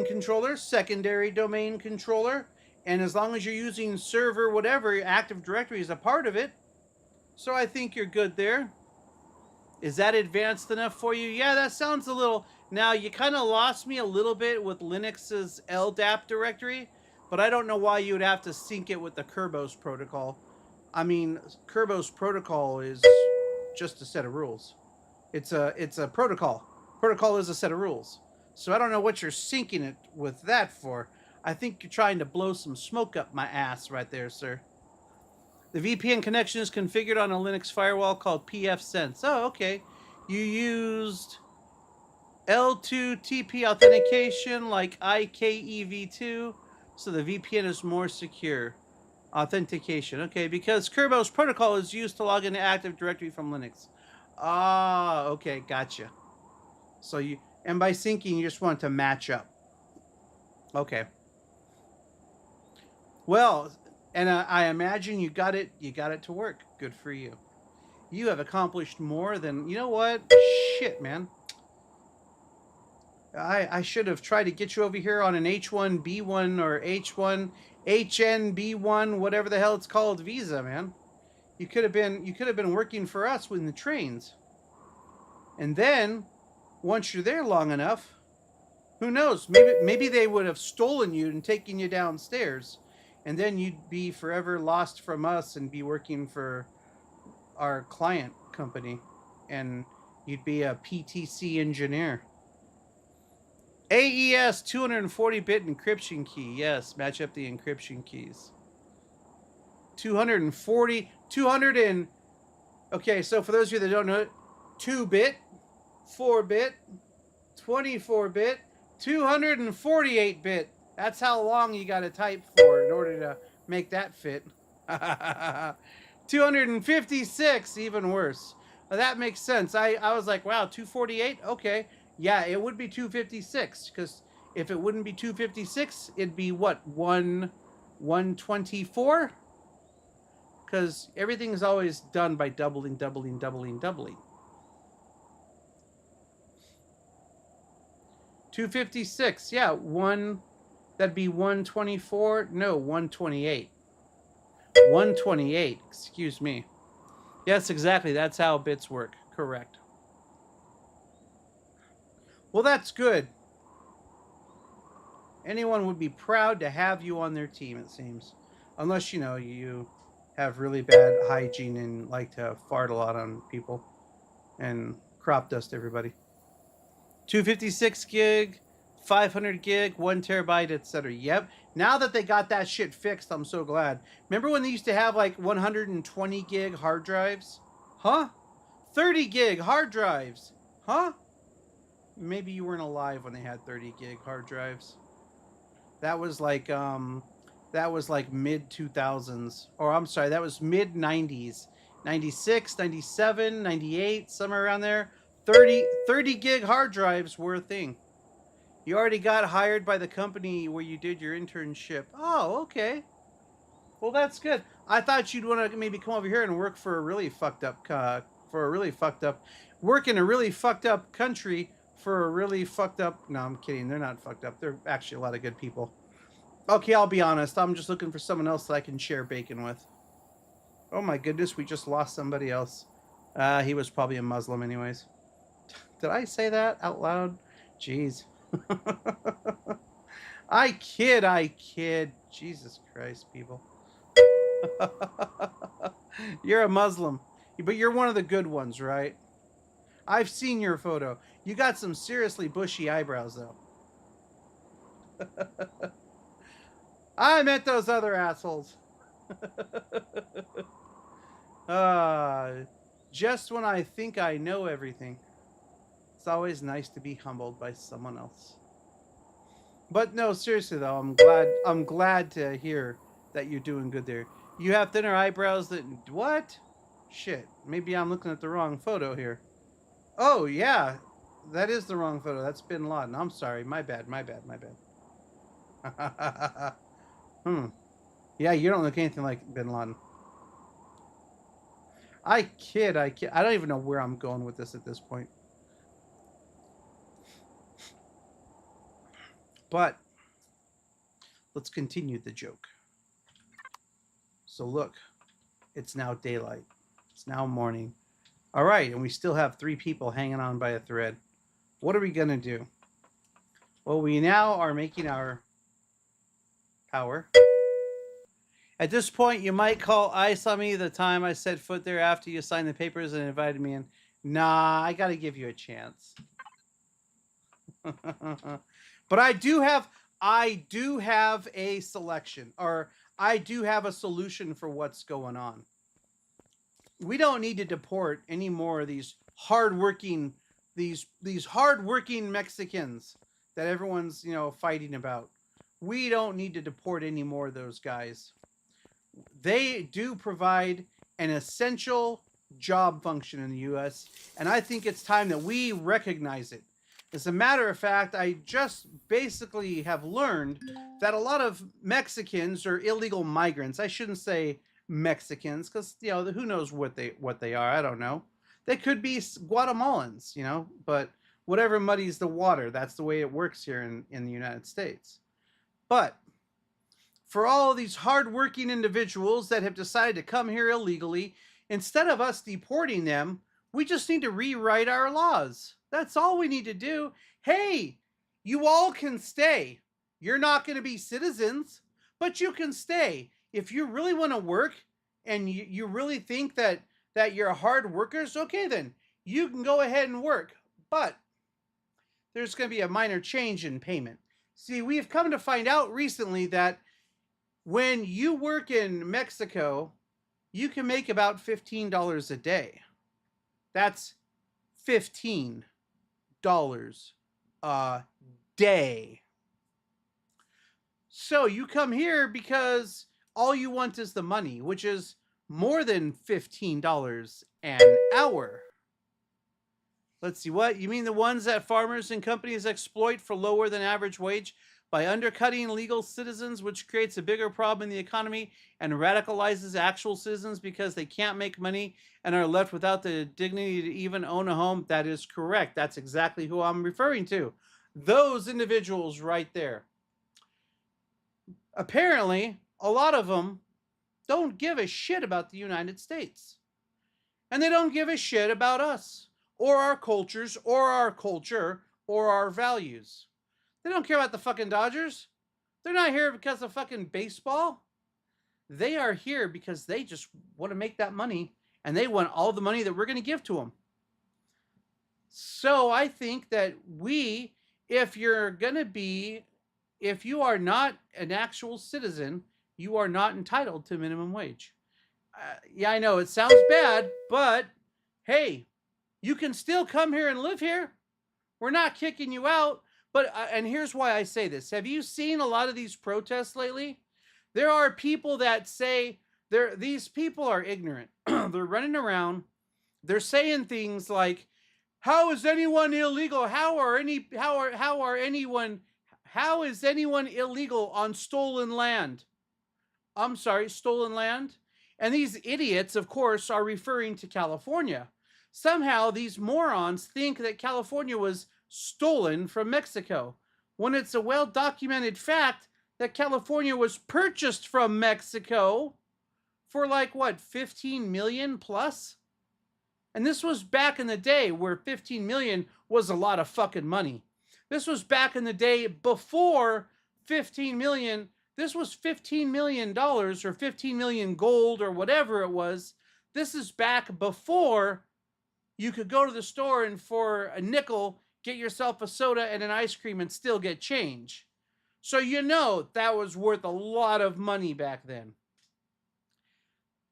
controller, secondary domain controller, and as long as you're using server whatever, Active Directory is a part of it. So I think you're good there. Is that advanced enough for you? Yeah, that sounds a little... Now, you kind of lost me a little bit with Linux's LDAP directory, but I don't know why you would have to sync it with the Kerberos protocol. I mean, Kerberos protocol is just a set of rules. It's a protocol. Protocol is a set of rules. So I don't know what you're syncing it with that for. I think you're trying to blow some smoke up my ass right there, sir. The VPN connection is configured on a Linux firewall called pfSense. Oh, okay. You used L2TP authentication like IKEv2, so the VPN is more secure. Authentication. Okay, because Kerberos protocol is used to log into Active Directory from Linux. Ah, okay, gotcha. So and by syncing, you just want to match up. Okay. Well, and I imagine you got it to work. Good for you. You have accomplished more than... You know what? Shit, man. I should have tried to get you over here on an H1B1 or HNB1, whatever the hell it's called, visa, man. You could have been working for us in the trains. And then, once you're there long enough, who knows? Maybe they would have stolen you and taken you downstairs. And then you'd be forever lost from us and be working for our client company. And you'd be a PTC engineer. AES 240-bit encryption key. Yes, match up the encryption keys. 200 and... Okay, so for those of you that don't know it, 2-bit, 4-bit, 24-bit, 248-bit. That's how long you got to type for in order to make that fit. 256, even worse. Well, that makes sense. I was like, wow, 248? Okay. Yeah, it would be 256, because if it wouldn't be 256, it'd be what, 124? Because everything is always done by doubling. 256, yeah, that'd be 124, no, 128. 128, excuse me. Yes, exactly, that's how bits work, correct. Well, that's good. Anyone would be proud to have you on their team, it seems. Unless, you have really bad hygiene and like to fart a lot on people and crop dust everybody. 256 gig, 500 gig, 1 terabyte, etc. Yep. Now that they got that shit fixed, I'm so glad. Remember when they used to have like 120 gig hard drives? Huh? 30 gig hard drives? Huh? Maybe you weren't alive when they had 30 gig hard drives. That was like mid 2000s, or I'm sorry, that was mid 90s. 96, 97, 98, somewhere around there. 30 gig hard drives were a thing. You already got hired by the company where you did your internship. Oh, okay. Well, that's good. I thought you'd want to maybe come over here and work for a really fucked up work in a really fucked up country for a really fucked up... No, I'm kidding. They're not fucked up. They're actually a lot of good people. Okay, I'll be honest. I'm just looking for someone else that I can share bacon with. Oh my goodness, we just lost somebody else. He was probably a Muslim anyways. Did I say that out loud? Jeez. I kid. Jesus Christ, people. You're a Muslim, but you're one of the good ones, right? I've seen your photo. You got some seriously bushy eyebrows, though. I meant those other assholes. Just when I think I know everything, it's always nice to be humbled by someone else. But no, seriously though, I'm glad to hear that you're doing good there. You have thinner eyebrows than what? Shit, maybe I'm looking at the wrong photo here. Oh yeah, that is the wrong photo. That's Bin Laden. I'm sorry. My bad. My bad. My bad. Yeah, you don't look anything like Bin Laden. I kid. I kid. I don't even know where I'm going with this at this point. But let's continue the joke. So look, it's now daylight. It's now morning. All right, and we still have 3 people hanging on by a thread. What are we gonna do? Well, we now are making our power. At this point, you might call ice on me the time I set foot there after you signed the papers and invited me in. Nah, I gotta give you a chance. But I do have a selection, or I do have a solution for what's going on. We don't need to deport any more of these hardworking Mexicans that everyone's fighting about. We don't need to deport any more of those guys. They do provide an essential job function in the U.S., and I think it's time that we recognize it. As a matter of fact, I just basically have learned that a lot of Mexicans or illegal migrants, I shouldn't say Mexicans, because who knows what they are? I don't know. They could be Guatemalans, but whatever muddies the water, that's the way it works here in the United States. But for all of these hardworking individuals that have decided to come here illegally, instead of us deporting them, we just need to rewrite our laws. That's all we need to do. Hey, you all can stay. You're not going to be citizens, but you can stay. If you really want to work and you really think that you're hard workers, okay, then you can go ahead and work. But there's going to be a minor change in payment. See, we've come to find out recently that when you work in Mexico, you can make about $15 a day. That's $15 a day. So you come here because all you want is the money, which is more than $15 an hour. Let's see, what? You mean the ones that farmers and companies exploit for lower than average wage by undercutting legal citizens, which creates a bigger problem in the economy and radicalizes actual citizens because they can't make money and are left without the dignity to even own a home? That is correct. That's exactly who I'm referring to. Those individuals right there. Apparently, a lot of them don't give a shit about the United States. And they don't give a shit about us, or our cultures, or our culture, or our values. They don't care about the fucking Dodgers. They're not here because of fucking baseball. They are here because they just want to make that money, and they want all the money that we're going to give to them. So I think that if you are not an actual citizen, you are not entitled to minimum wage. Yeah, I know it sounds bad, but hey, you can still come here and live here. We're not kicking you out. But and here's why I say this. Have you seen a lot of these protests lately? There are people that say these people are ignorant. They're running around. They're saying things like, "How is anyone illegal? How is anyone illegal on stolen land?" I'm sorry, stolen land? And these idiots, of course, are referring to California. Somehow these morons think that California was stolen from Mexico, when it's a well-documented fact that California was purchased from Mexico for like, what, 15 million plus? And this was back in the day where 15 million was a lot of fucking money. This was back in the day before 15 million. This was $15 million or 15 million gold or whatever it was. This is back before you could go to the store and for a nickel get yourself a soda and an ice cream and still get change. So you know that was worth a lot of money back then.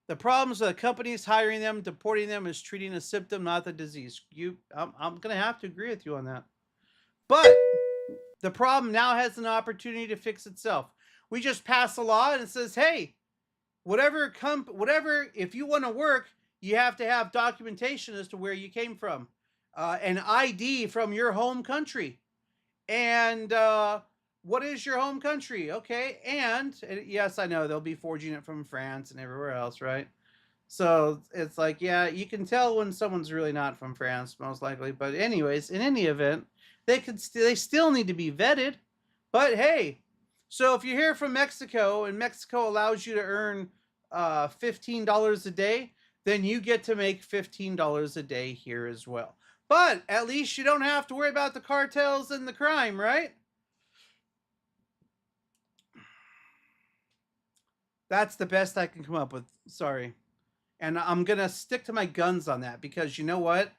The problems with the companies hiring them, deporting them is treating a symptom, not the disease. I'm going to have to agree with you on that. But the problem now has an opportunity to fix itself. We just pass a law and it says, hey, whatever, if you want to work, you have to have documentation as to where you came from, an ID from your home country. And what is your home country? Okay. And yes, I know they'll be forging it from France and everywhere else, right? So it's like, yeah, you can tell when someone's really not from France, most likely. But anyways, in any event, they still need to be vetted. But hey, so if you're here from Mexico and Mexico allows you to earn $15 a day, then you get to make $15 a day here as well. But at least you don't have to worry about the cartels and the crime, right? That's the best I can come up with. Sorry. And I'm going to stick to my guns on that because you know what?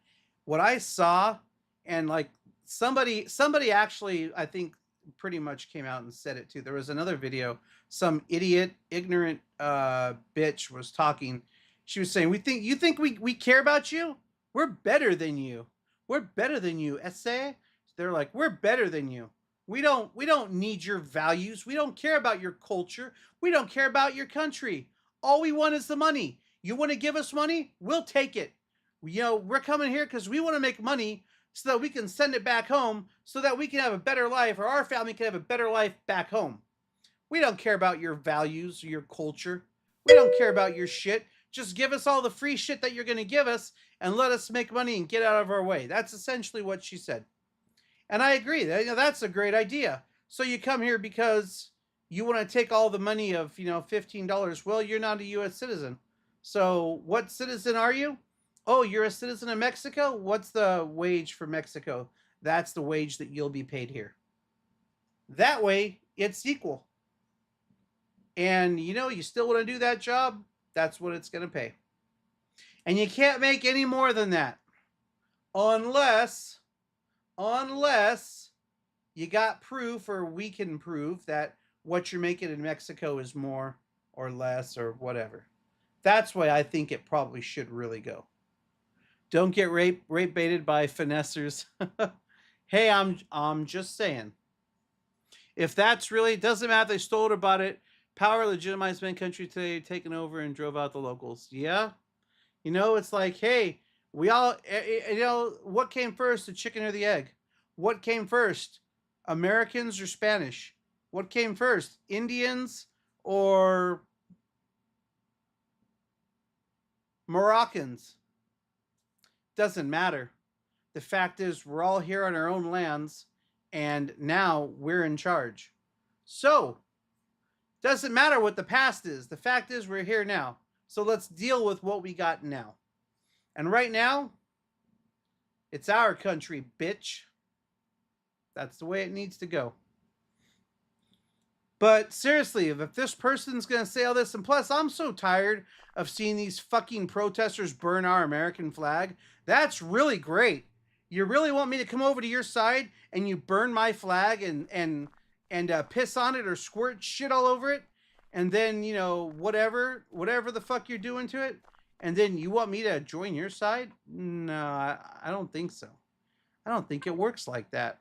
What I saw, and like somebody actually, I think, pretty much came out and said it too. There was another video, some idiot, ignorant bitch was talking. She was saying, you think we care about you? We're better than you. We're better than you, essay. They're like, we're better than you. We don't need your values. We don't care about your culture. We don't care about your country. All we want is the money. You want to give us money? We'll take it. You know, we're coming here because we want to make money so that we can send it back home so that we can have a better life, or our family can have a better life back home. We don't care about your values or your culture. We don't care about your shit. Just give us all the free shit that you're going to give us and let us make money and get out of our way. That's essentially what she said. And I agree. That's a great idea. So you come here because you want to take all the money of, $15. Well, you're not a U.S. citizen. So what citizen are you? Oh, you're a citizen of Mexico? What's the wage for Mexico? That's the wage that you'll be paid here. That way, it's equal. And, you still want to do that job? That's what it's going to pay. And you can't make any more than that. Unless you got proof, or we can prove that what you're making in Mexico is more or less or whatever. That's why I think it probably should really go. Don't get rape baited by finessers. Hey, I'm just saying. If that's really, it doesn't matter if they stole it or bought it. Power legitimized men country today, taken over and drove out the locals. Yeah. It's like, hey, we all, what came first, the chicken or the egg? What came first, Americans or Spanish? What came first, Indians or Moroccans? Doesn't matter. The fact is, we're all here on our own lands, and now we're in charge. So, doesn't matter what the past is. The fact is, we're here now. So let's deal with what we got now. And right now, it's our country, bitch. That's the way it needs to go. But seriously, if this person's going to say all this, and plus I'm so tired of seeing these fucking protesters burn our American flag. That's really great. You really want me to come over to your side and you burn my flag and piss on it or squirt shit all over it? And then, whatever the fuck you're doing to it, and then you want me to join your side? No, I don't think so. I don't think it works like that.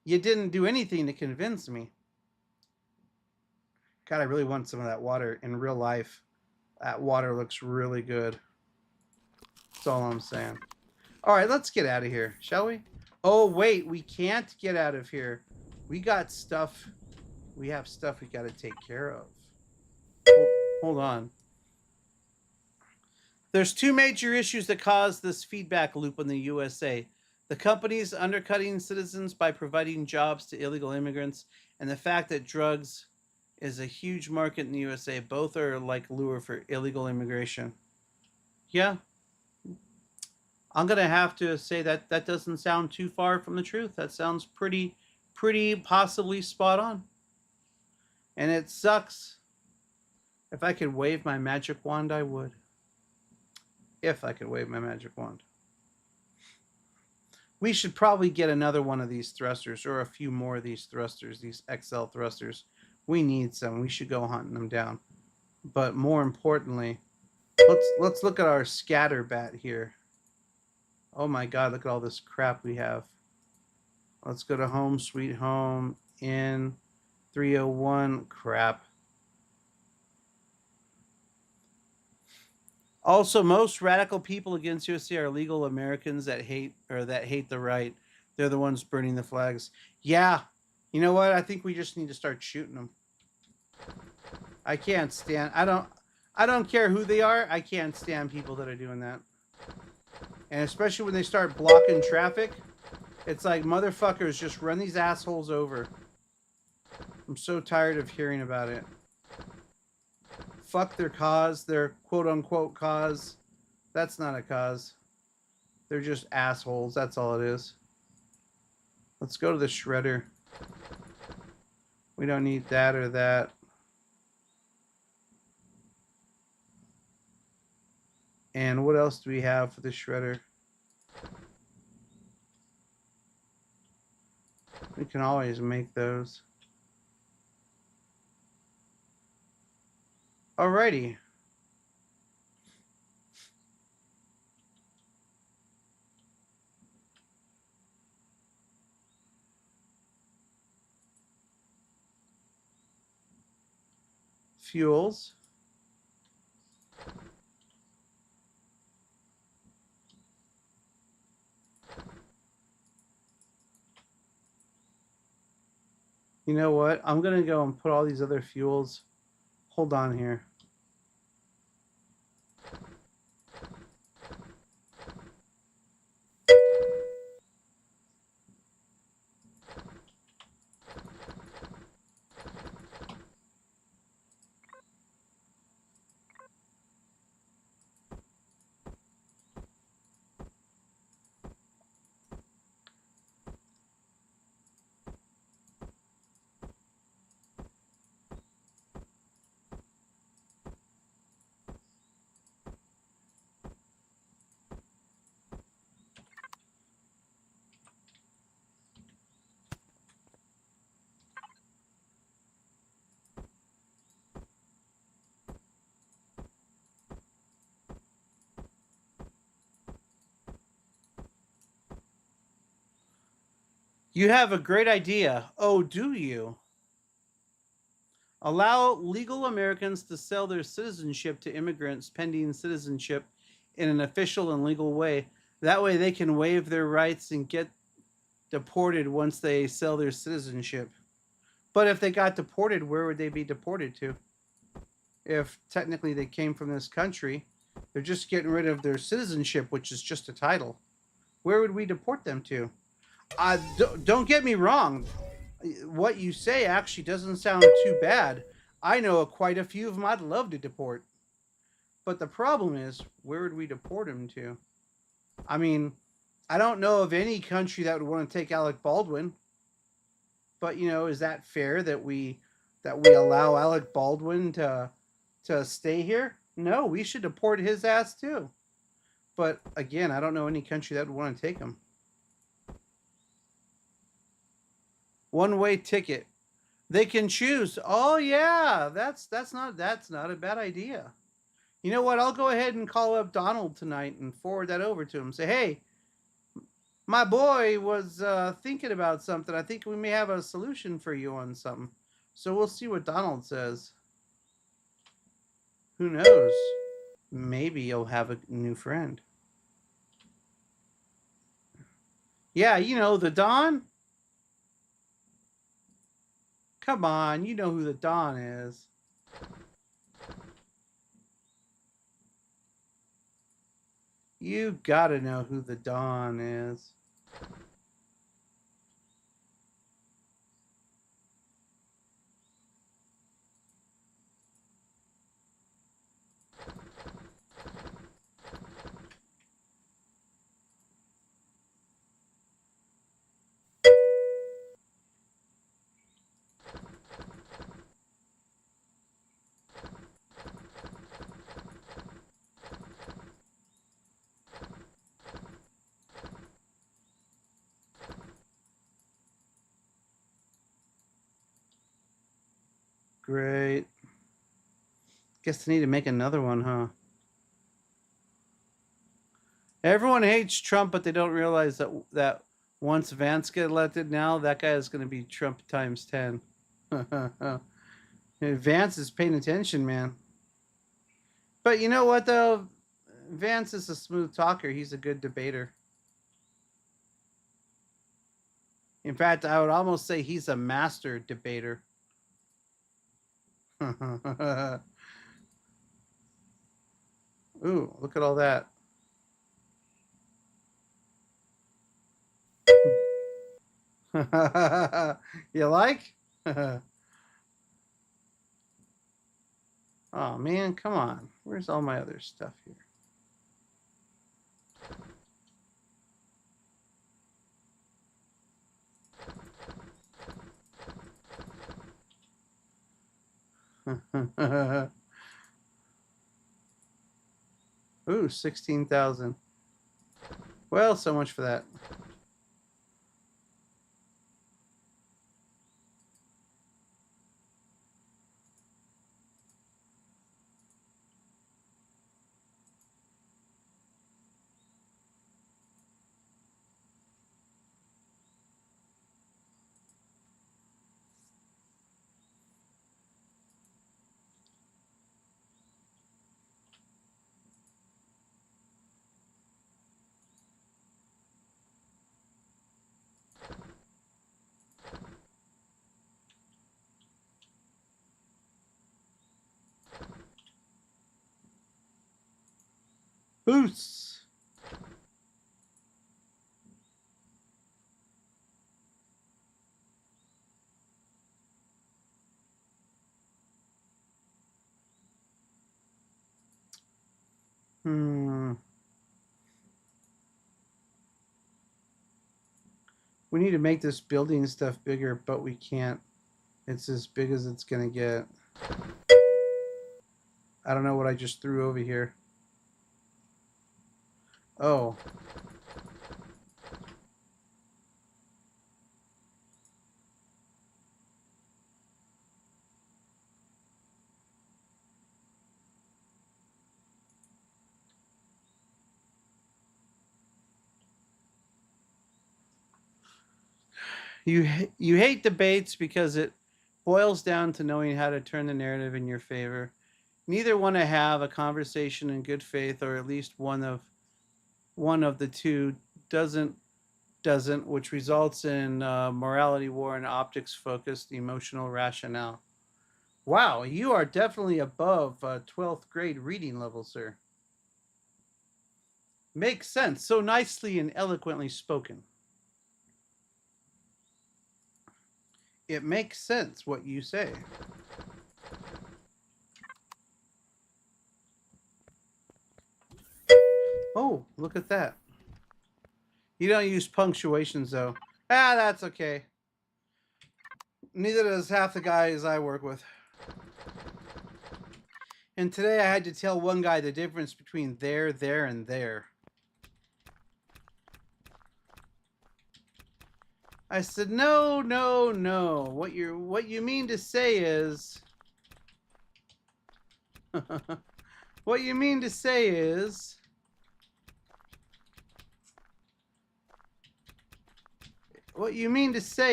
You didn't do anything to convince me. God, I really want some of that water in real life. That water looks really good. That's all I'm saying. All right, let's get out of here, shall we? Oh, wait, we can't get out of here. We got stuff. We have stuff we got to take care of. Hold on. There's two major issues that cause this feedback loop in the USA. The companies undercutting citizens by providing jobs to illegal immigrants, and the fact that drugs is a huge market in the USA. Both are like lure for illegal immigration. Yeah. I'm going to have to say that that doesn't sound too far from the truth. That sounds pretty possibly spot on. And it sucks. If I could wave my magic wand, I would. If I could wave my magic wand. We should probably get another one of these thrusters or a few more of these thrusters, these XL thrusters. We need some. We should go hunting them down. But more importantly, let's look at our scatter bat here. Oh my god, look at all this crap we have. Let's go to home, sweet home, in 301. Crap. Also, most radical people against USA are legal Americans that hate the right. They're the ones burning the flags. Yeah. You know what? I think we just need to start shooting them. I can't stand. I don't care who they are. I can't stand people that are doing that. And especially when they start blocking traffic, it's like, motherfuckers, just run these assholes over. I'm so tired of hearing about it. Fuck their cause, their quote-unquote cause. That's not a cause. They're just assholes. That's all it is. Let's go to the shredder. We don't need that or that. And what else do we have for the shredder? We can always make those. Alrighty. Fuels. You know what? I'm going to go and put all these other fuels. Hold on here. You have a great idea. Oh, do you? Allow legal Americans to sell their citizenship to immigrants pending citizenship in an official and legal way. That way they can waive their rights and get deported once they sell their citizenship. But if they got deported, where would they be deported to? If technically they came from this country, they're just getting rid of their citizenship, which is just a title. Where would we deport them to? Don't get me wrong. What you say actually doesn't sound too bad. I know quite a few of them I'd love to deport. But the problem is, where would we deport them to? I mean, I don't know of any country that would want to take Alec Baldwin. But, you know, is that fair that we allow Alec Baldwin to stay here? No, we should deport his ass too. But again, I don't know any country that would want to take him. One-way ticket. They can choose. Oh yeah, that's not a bad idea. You know what? I'll go ahead and call up Donald tonight and forward that over to him. Say, hey, my boy was thinking about something. I think we may have a solution for you on something. So we'll see what Donald says. Who knows? Maybe you'll have a new friend. Yeah, you know, the Don. Come on, you know who the Don is. You gotta know who the Don is. Great. Guess they need to make another one, huh? Everyone hates Trump, but they don't realize that once Vance gets elected, now that guy is going to be Trump times 10. Vance is paying attention, man. But you know what, though? Vance is a smooth talker. He's a good debater. In fact, I would almost say he's a master debater. Ooh, look at all that. You like? Oh man, come on. Where's all my other stuff here? Ooh, 16,000. Well, so much for that. Boosts. We need to make this building stuff bigger, but we can't. It's as big as it's gonna get. I don't know what I just threw over here. Oh. You hate debates because it boils down to knowing how to turn the narrative in your favor. Neither want to have a conversation in good faith, or at least one of the two doesn't, which results in morality war and optics focused emotional rationale. Wow, you are definitely above 12th grade reading level, sir. Makes sense. So nicely and eloquently spoken. It makes sense what you say. Oh, look at that. You don't use punctuations, though. Ah, that's okay. Neither does half the guys I work with. And today I had to tell one guy the difference between there, and there. I said, no, no, no. What you mean to say is what you mean to say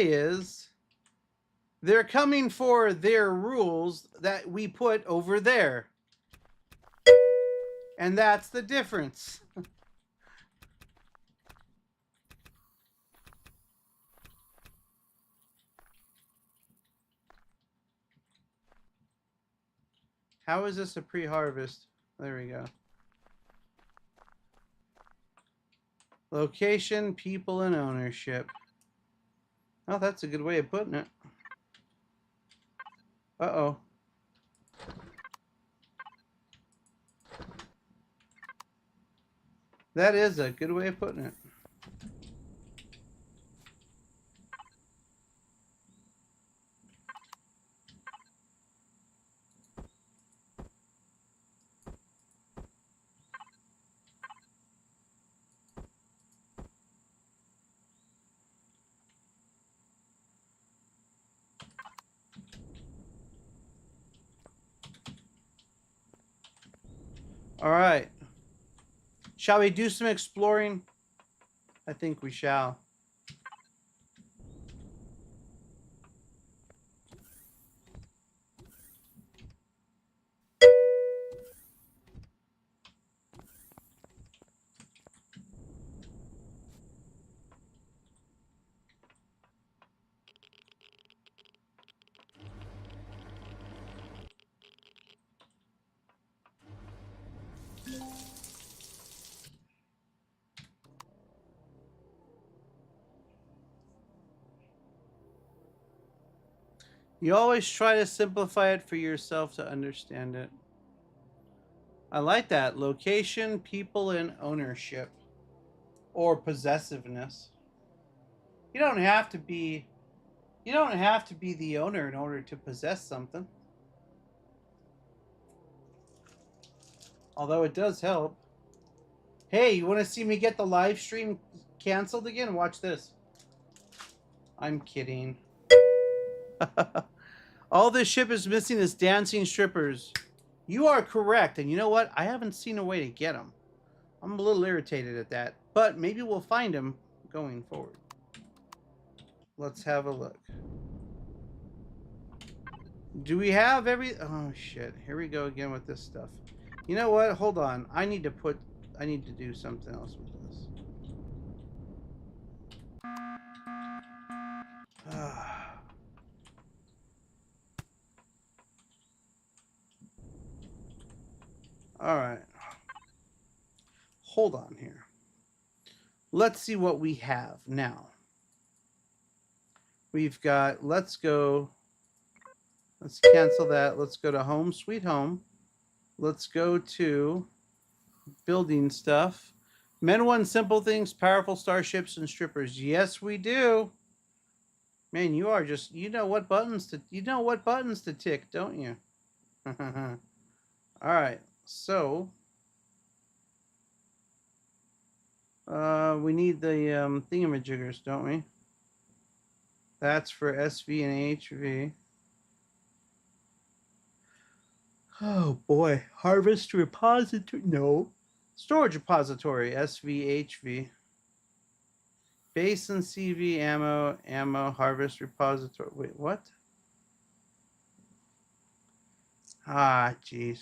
is they're coming for their rules that we put over there. And that's the difference. How is this a pre-harvest? There we go. Location, people, and ownership. Oh, that's a good way of putting it. Uh-oh. That is a good way of putting it. All right. Shall we do some exploring? I think we shall. You always try to simplify it for yourself to understand it. I like that. Location, people, and ownership. Or possessiveness. You don't have to be you don't have to be the owner in order to possess something. Although it does help. Hey, you want to see me get the live stream canceled again? Watch this. I'm kidding. All this ship is missing is dancing strippers. You are correct. And you know what? I haven't seen a way to get them. I'm a little irritated at that. But maybe we'll find them going forward. Let's have a look. Do we have every... Oh, shit. Here we go again with this stuff. You know what? Hold on. I need to do something else with this. All right. Hold on here. Let's see what we have now. We've got, let's cancel that. Let's go to Home Sweet Home. Let's go to building stuff. Men want simple things, powerful starships, and strippers. Yes, we do. Man, you are just, you know what buttons to tick, don't you? All right, so we need the thingamajiggers, don't we? That's for SV and HV. Oh boy, harvest repository. No, storage repository. SVHV. Base and CV ammo harvest repository. Wait, what? Ah, jeez.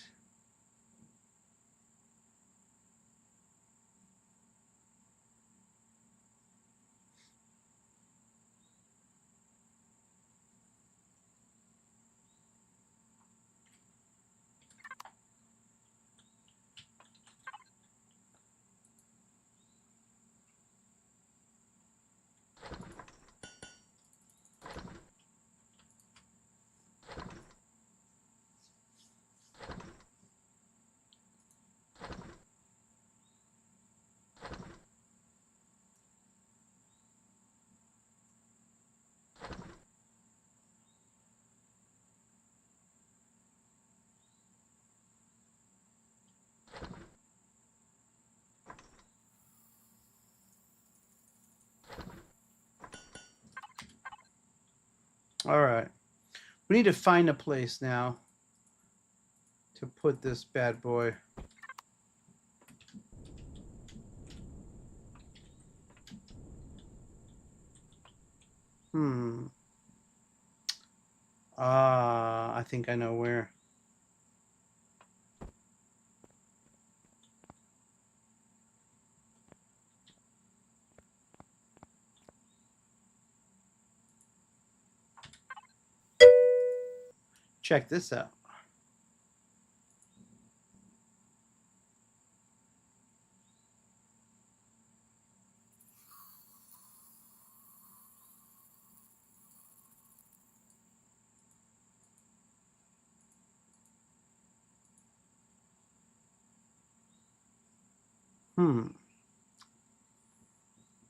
All right. We need to find a place now to put this bad boy. I think I know where. Check this out.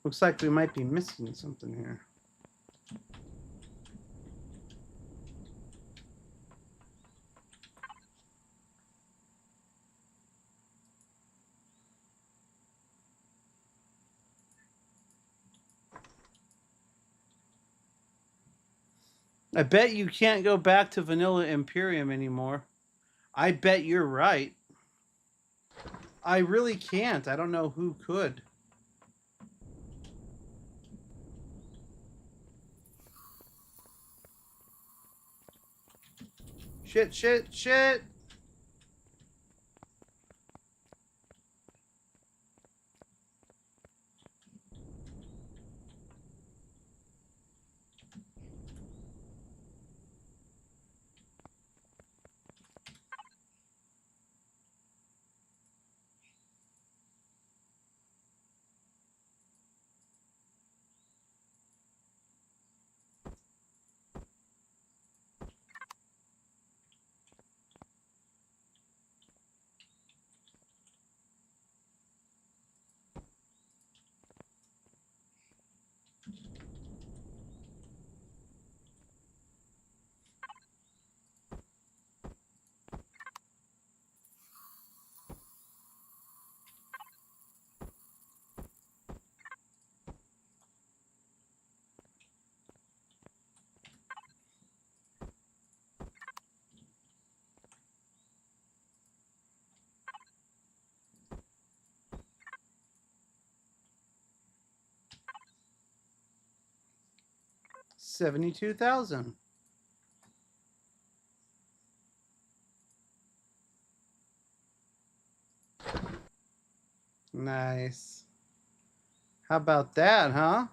Looks like we might be missing something here. I bet you can't go back to Vanilla Imperium anymore. I bet you're right. I really can't. I don't know who could. Shit, shit, shit! $72,000. Nice. How about that, huh?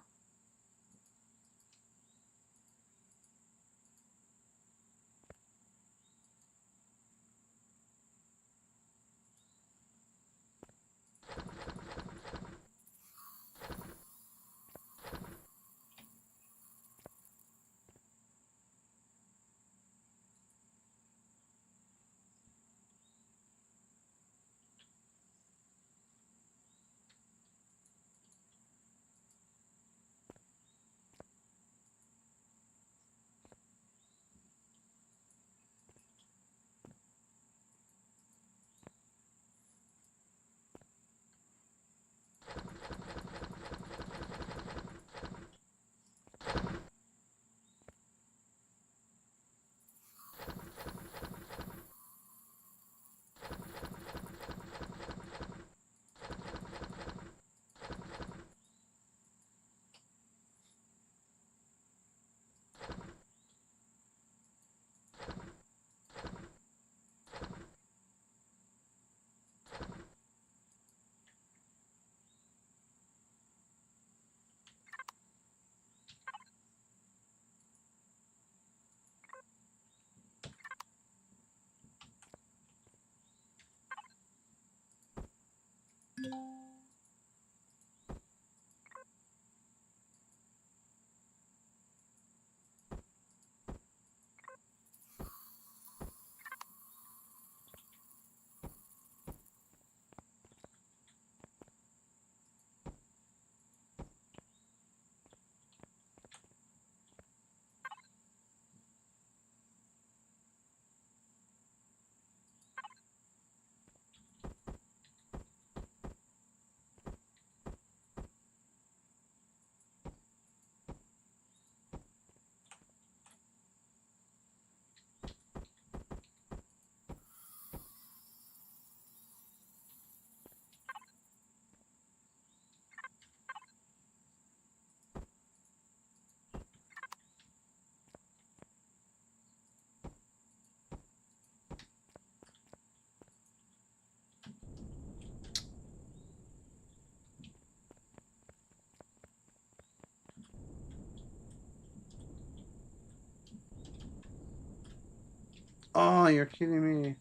Oh, you're kidding me.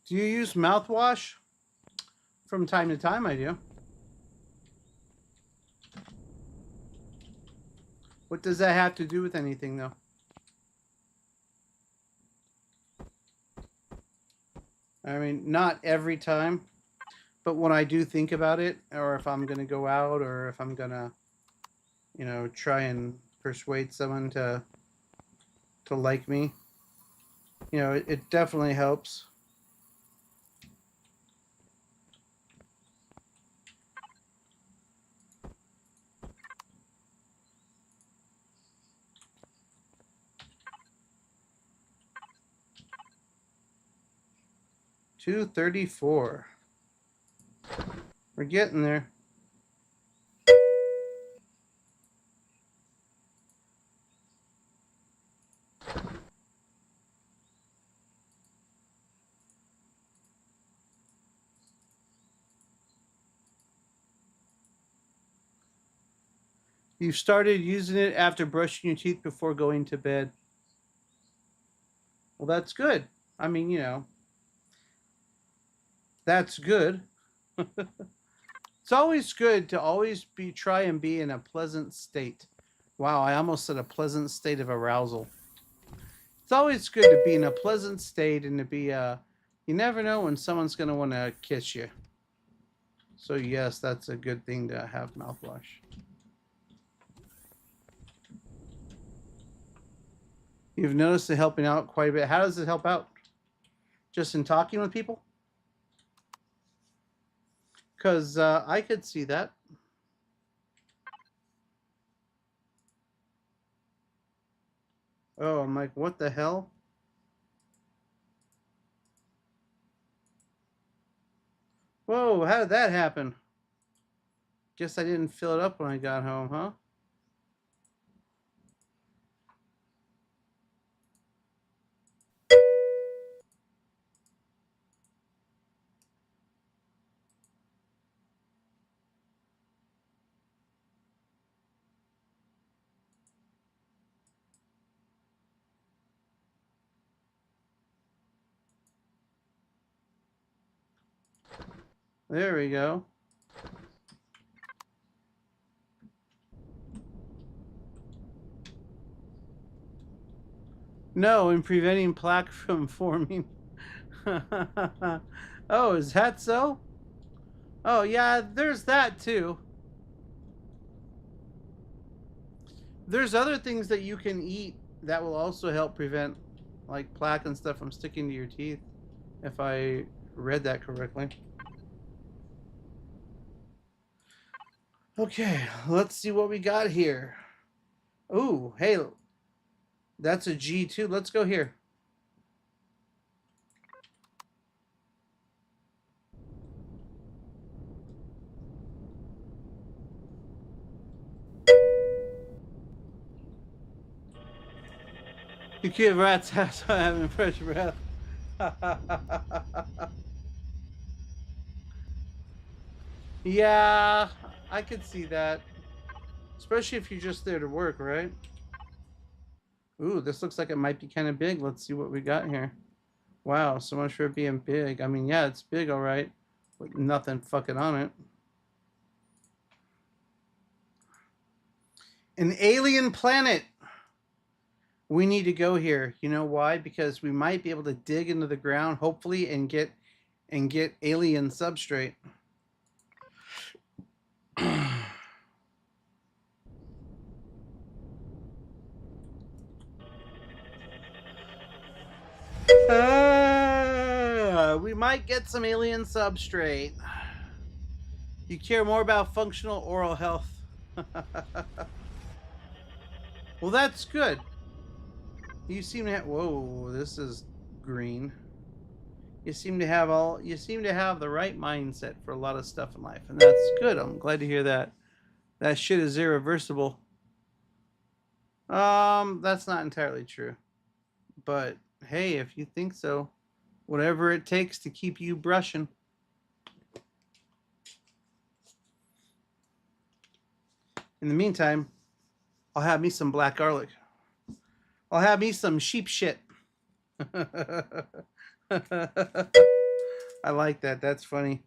Do you use mouthwash? From time to time, I do. What does that have to do with anything, though? I mean, not every time, but when I do think about it, or if I'm going to go out, or if I'm going to, try and persuade someone to like me, it definitely helps. 234. We're getting there. You started using it after brushing your teeth before going to bed. Well, that's good. I mean, you know, that's good. It's always good to always try and be in a pleasant state. Wow, I almost said a pleasant state of arousal. It's always good to be in a pleasant state and to be you never know when someone's going to want to kiss you. So yes, that's a good thing to have mouthwash. You've noticed it helping out quite a bit. How does it help out? Just in talking with people? Because I could see that. Oh, I'm like, what the hell? Whoa, how did that happen? Guess I didn't fill it up when I got home, huh? There we go. No, in preventing plaque from forming. Oh, is that so? Oh, yeah, there's that too. There's other things that you can eat that will also help prevent like plaque and stuff from sticking to your teeth, if I read that correctly. Okay, let's see what we got here. Ooh, hey, that's a G2. Let's go here. You give rats ass having fresh breath. Yeah, I could see that. Especially if you're just there to work, right? Ooh, this looks like it might be kind of big. Let's see what we got here. Wow, so much for it being big. I mean, yeah, it's big, all right, with nothing fucking on it. An alien planet. We need to go here. You know why? Because we might be able to dig into the ground, hopefully, and get alien substrate. We might get some alien substrate. You care more about functional oral health. Well, that's good. You seem to have. Whoa, this is green. You seem to have the right mindset for a lot of stuff in life, and that's good. I'm glad to hear that. That shit is irreversible. That's not entirely true. But hey, if you think so, whatever it takes to keep you brushing. In the meantime, I'll have me some black garlic. I'll have me some sheep shit. I like that. That's funny.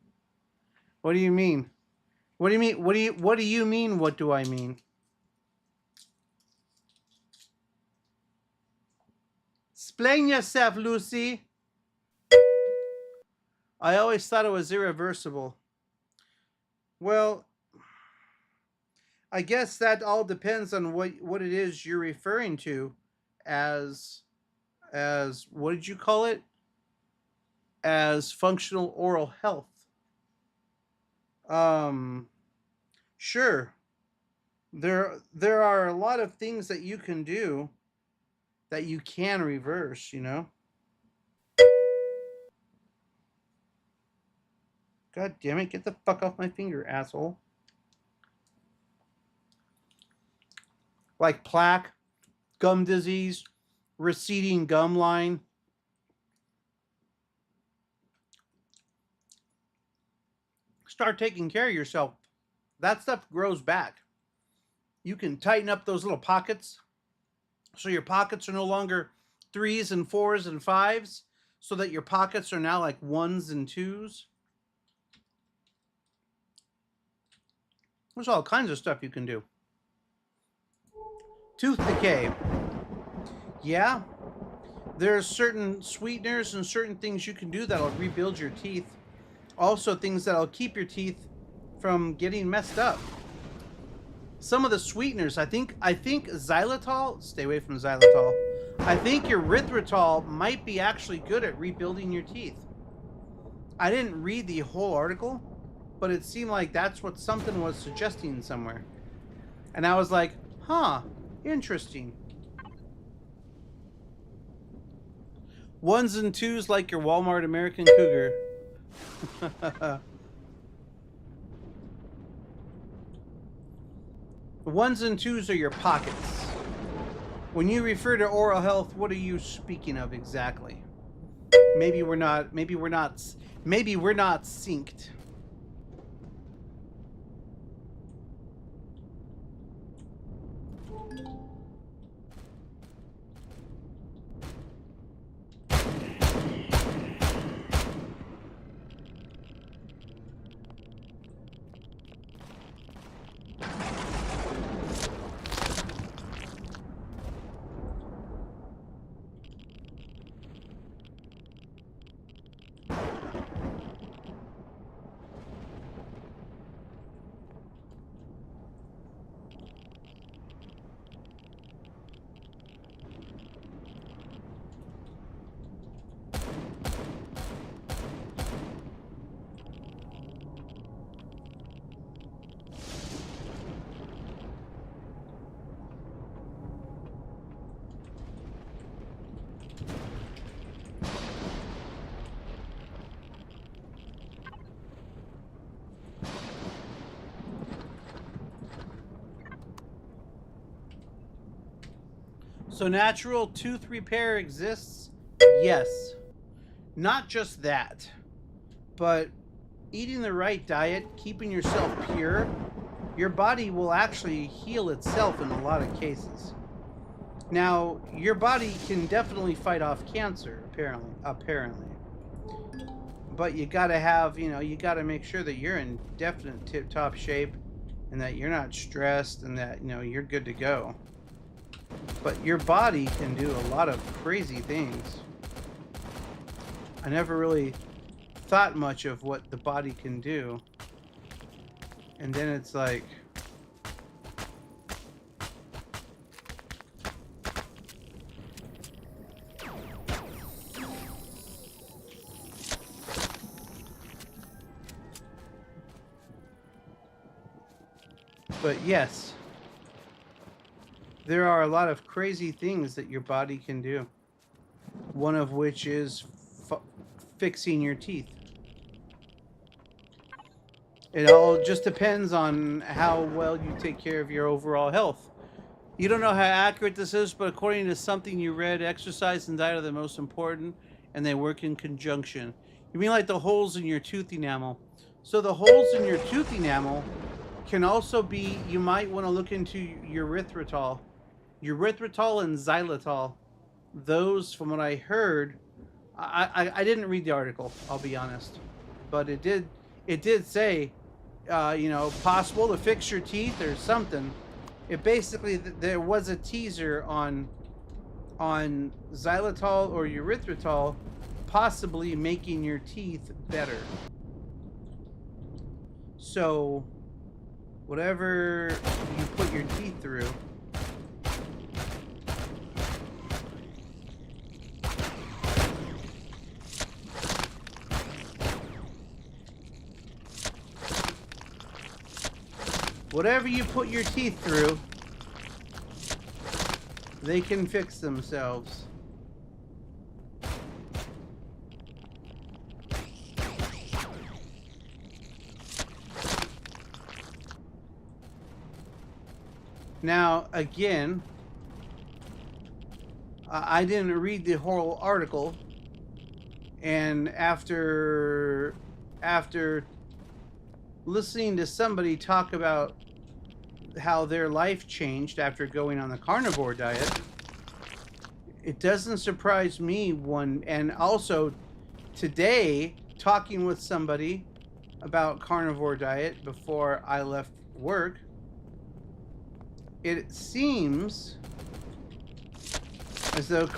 What do you mean? What do you mean? What do you mean? What do I mean? Explain yourself, Lucy. I always thought it was irreversible. Well, I guess that all depends on what it is you're referring to as what did you call it? As functional oral health. Um sure. There are a lot of things that you can do that you can reverse, you know? God damn it, get the fuck off my finger, asshole. Like plaque, gum disease, receding gum line. Start taking care of yourself. That stuff grows back. You can tighten up those little pockets so your pockets are no longer 3s and 4s and 5s, so that your pockets are now like 1s and 2s. There's all kinds of stuff you can do. Tooth decay. Yeah, there's certain sweeteners and certain things you can do that'll rebuild your teeth. Also things that'll keep your teeth from getting messed up. Some of the sweeteners, I think xylitol, stay away from xylitol. I think erythritol might be actually good at rebuilding your teeth. I didn't read the whole article, but it seemed like that's what something was suggesting somewhere. And I was like, huh, interesting. 1s and 2s like your Walmart American Cougar. The 1s and 2s are your pockets. When you refer to oral health, what are you speaking of exactly? Maybe we're not synced. So natural tooth repair exists? Yes. Not just that, but eating the right diet, keeping yourself pure, your body will actually heal itself in a lot of cases. Now, your body can definitely fight off cancer, apparently. But you gotta have, you gotta make sure that you're in definite tip-top shape and that you're not stressed and that, you're good to go. But your body can do a lot of crazy things. I never really thought much of what the body can do. And then it's like... But yes, there are a lot of crazy things that your body can do. One of which is fixing your teeth. It all just depends on how well you take care of your overall health. You don't know how accurate this is, but according to something you read, exercise and diet are the most important, and they work in conjunction. You mean like the holes in your tooth enamel? So the holes in your tooth enamel can also be, you might want to look into erythritol. Erythritol and xylitol. Those, from what I heard, I didn't read the article, I'll be honest, but it did say, possible to fix your teeth or something. It basically, there was a teaser on xylitol or erythritol possibly making your teeth better. So whatever you put your teeth through, whatever you put your teeth through, they can fix themselves. Now, again, I didn't read the whole article, and after listening to somebody talk about how their life changed after going on the carnivore diet, it doesn't surprise me and also today talking with somebody about carnivore diet before I left work, it seems as though the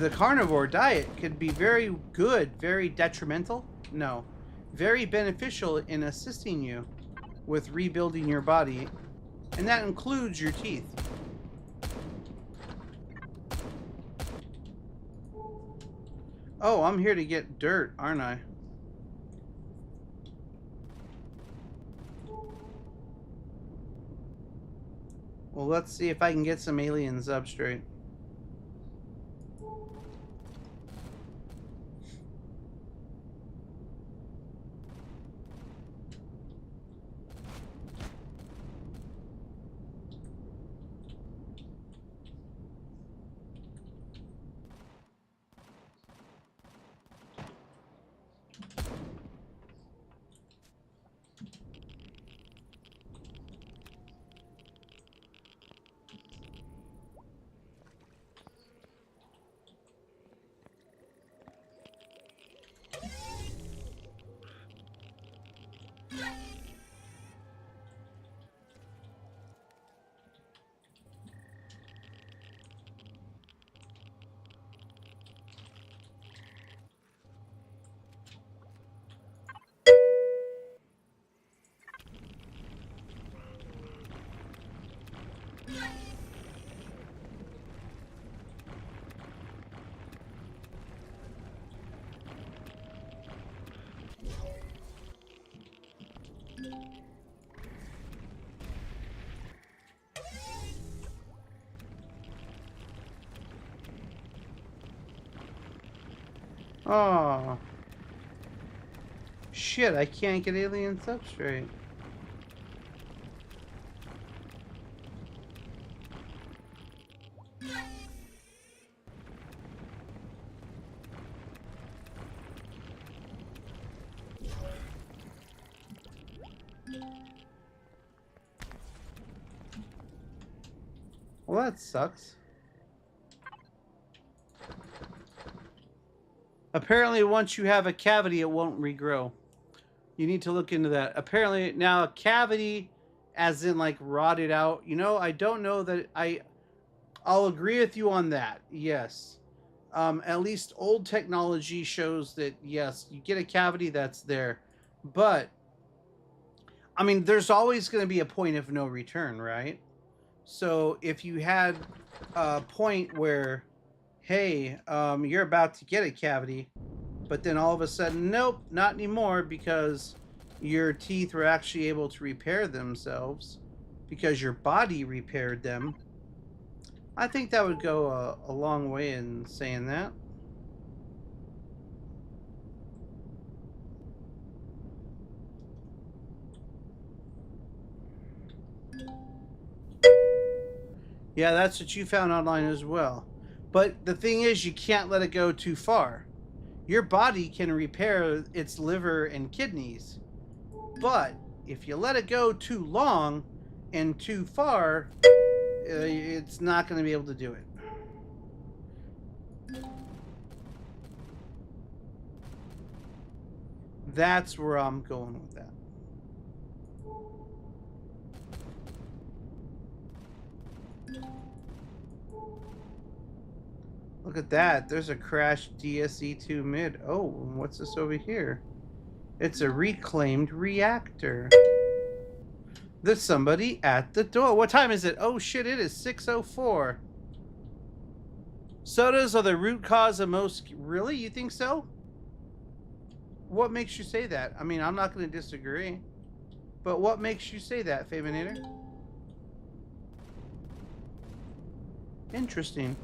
carnivore diet could be very good, very detrimental. No, very beneficial in assisting you with rebuilding your body, and that includes your teeth. Oh, I'm here to get dirt, aren't I? Well, let's see if I can get some alien substrate. Oh, shit, I can't get alien substrate. Well, that sucks. Apparently, once you have a cavity, it won't regrow. You need to look into that. Apparently, now a cavity, as in like rotted out. You know, I don't know that I'll agree with you on that. Yes. At least old technology shows that yes, you get a cavity that's there, but I mean, there's always going to be a point of no return, right? So if you had a point where, hey, you're about to get a cavity, but then all of a sudden, nope, not anymore because your teeth were actually able to repair themselves because your body repaired them. I think that would go a long way in saying that. Yeah, that's what you found online as well. But the thing is, you can't let it go too far. Your body can repair its liver and kidneys, but if you let it go too long and too far, it's not going to be able to do it. That's where I'm going with that. Look at that. There's a crashed DSE-2 mid. Oh, what's this over here? It's a reclaimed reactor. There's somebody at the door. What time is it? Oh shit, it is 6:04. Sodas are the root cause of most... Really? You think so? What makes you say that? I mean, I'm not going to disagree. But what makes you say that, Faminator? Interesting.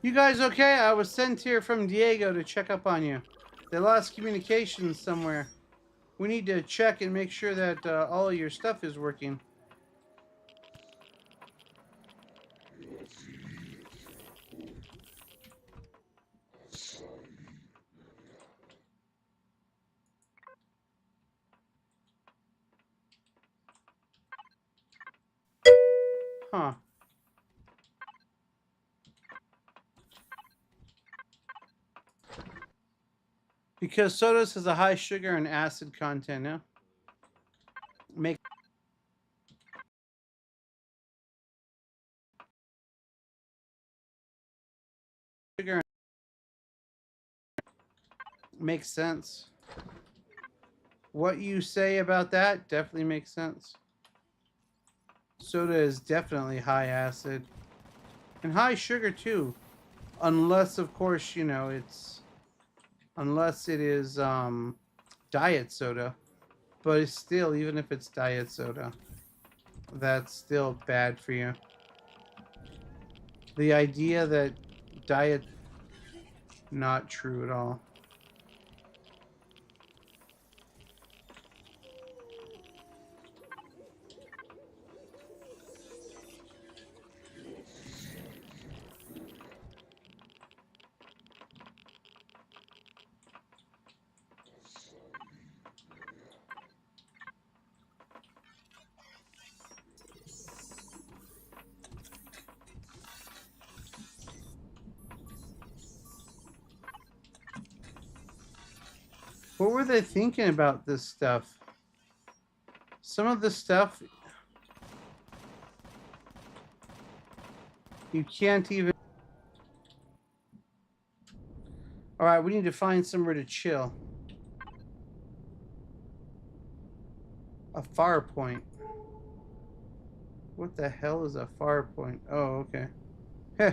You guys okay? I was sent here from Diego to check up on you. They lost communication somewhere. We need to check and make sure that all of your stuff is working. Huh. Because sodas has a high sugar and acid content, yeah? Make sugar makes sense. What you say about that definitely makes sense. Soda is definitely high acid. And high sugar too. Unless of course, you know, it's unless it is diet soda. But it's still, even if it's diet soda, that's still bad for you. The idea that diet, not true at all. What were they thinking about this stuff? Some of the stuff you can't even. All right, we need to find somewhere to chill. A fire point. What the hell is a fire point? Oh, okay. Heh.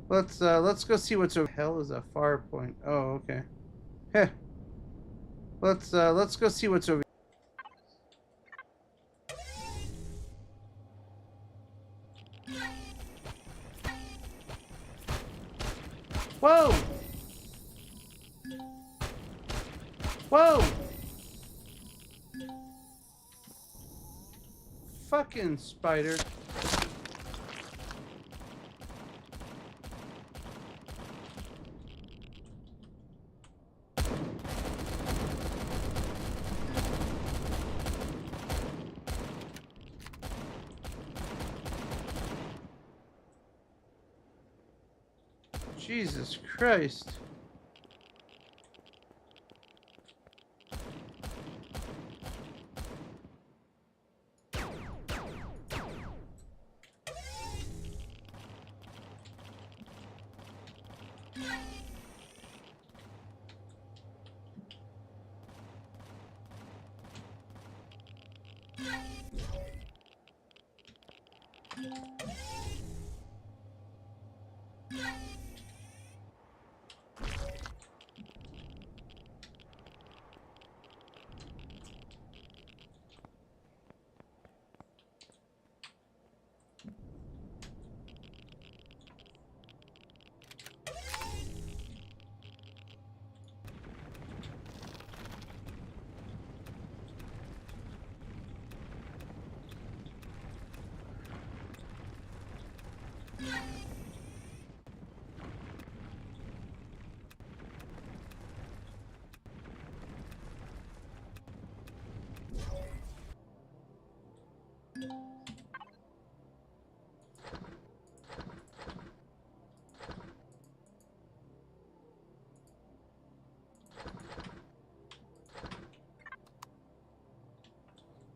Let's go see what's over. Hell is a fire point. Oh, okay. Heh. Let's go see what's over. Whoa! Whoa! Fucking spider. Jesus Christ.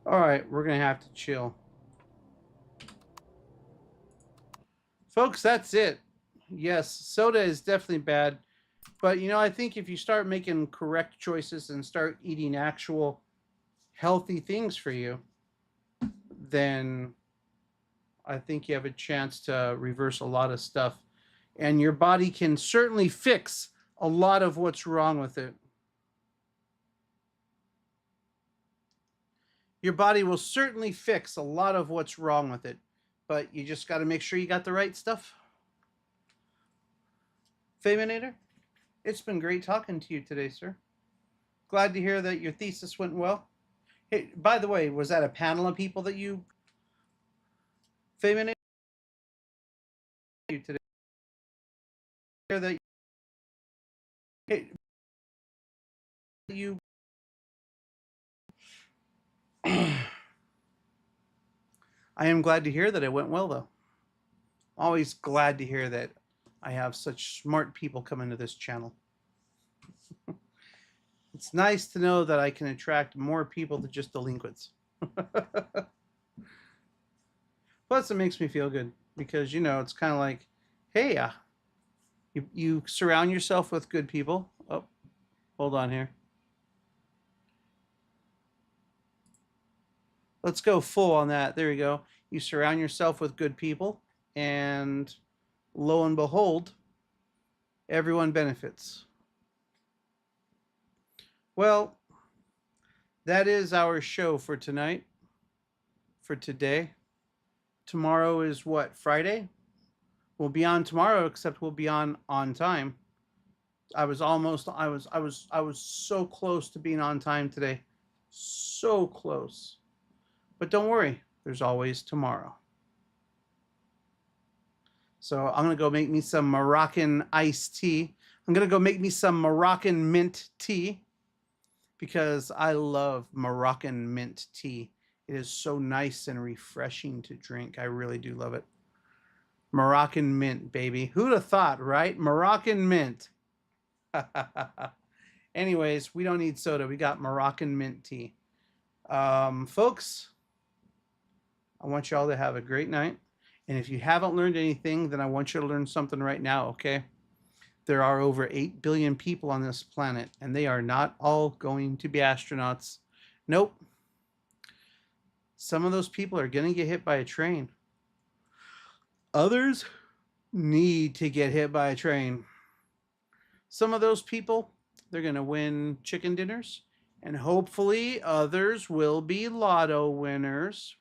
All right, we're gonna have to chill. Folks, that's it. Yes, soda is definitely bad. But, you know, I think if you start making correct choices and start eating actual healthy things for you, then I think you have a chance to reverse a lot of stuff. And your body can certainly fix a lot of what's wrong with it. Your body will certainly fix a lot of what's wrong with it. But you just got to make sure you got the right stuff. Faminator, it's been great talking to you today, sir. Glad to hear that your thesis went well. Hey, by the way, was that a panel of people that you Faminator you today? Hear that hey, you I am glad to hear that it went well, though. Always glad to hear that I have such smart people come into this channel. It's nice to know that I can attract more people than just delinquents. Plus, it makes me feel good because, you know, it's kind of like, hey, you surround yourself with good people. Oh, hold on here. Let's go full on that. There you go. You surround yourself with good people, and lo and behold, everyone benefits. Well, that is our show for tonight, for today. Tomorrow is what, Friday? We'll be on tomorrow, except we'll be on time. I was so close to being on time today. So close. But don't worry, there's always tomorrow. So I'm going to go make me some Moroccan iced tea. I'm going to go make me some Moroccan mint tea because I love Moroccan mint tea. It is so nice and refreshing to drink. I really do love it. Moroccan mint, baby. Who'd have thought, right? Moroccan mint. Anyways, we don't need soda. We got Moroccan mint tea. Folks, I want you all to have a great night. And if you haven't learned anything, then I want you to learn something right now, okay? There are over 8 billion people on this planet, and they are not all going to be astronauts. Nope. Some of those people are going to get hit by a train. Others need to get hit by a train. Some of those people, they're going to win chicken dinners, and hopefully others will be lotto winners.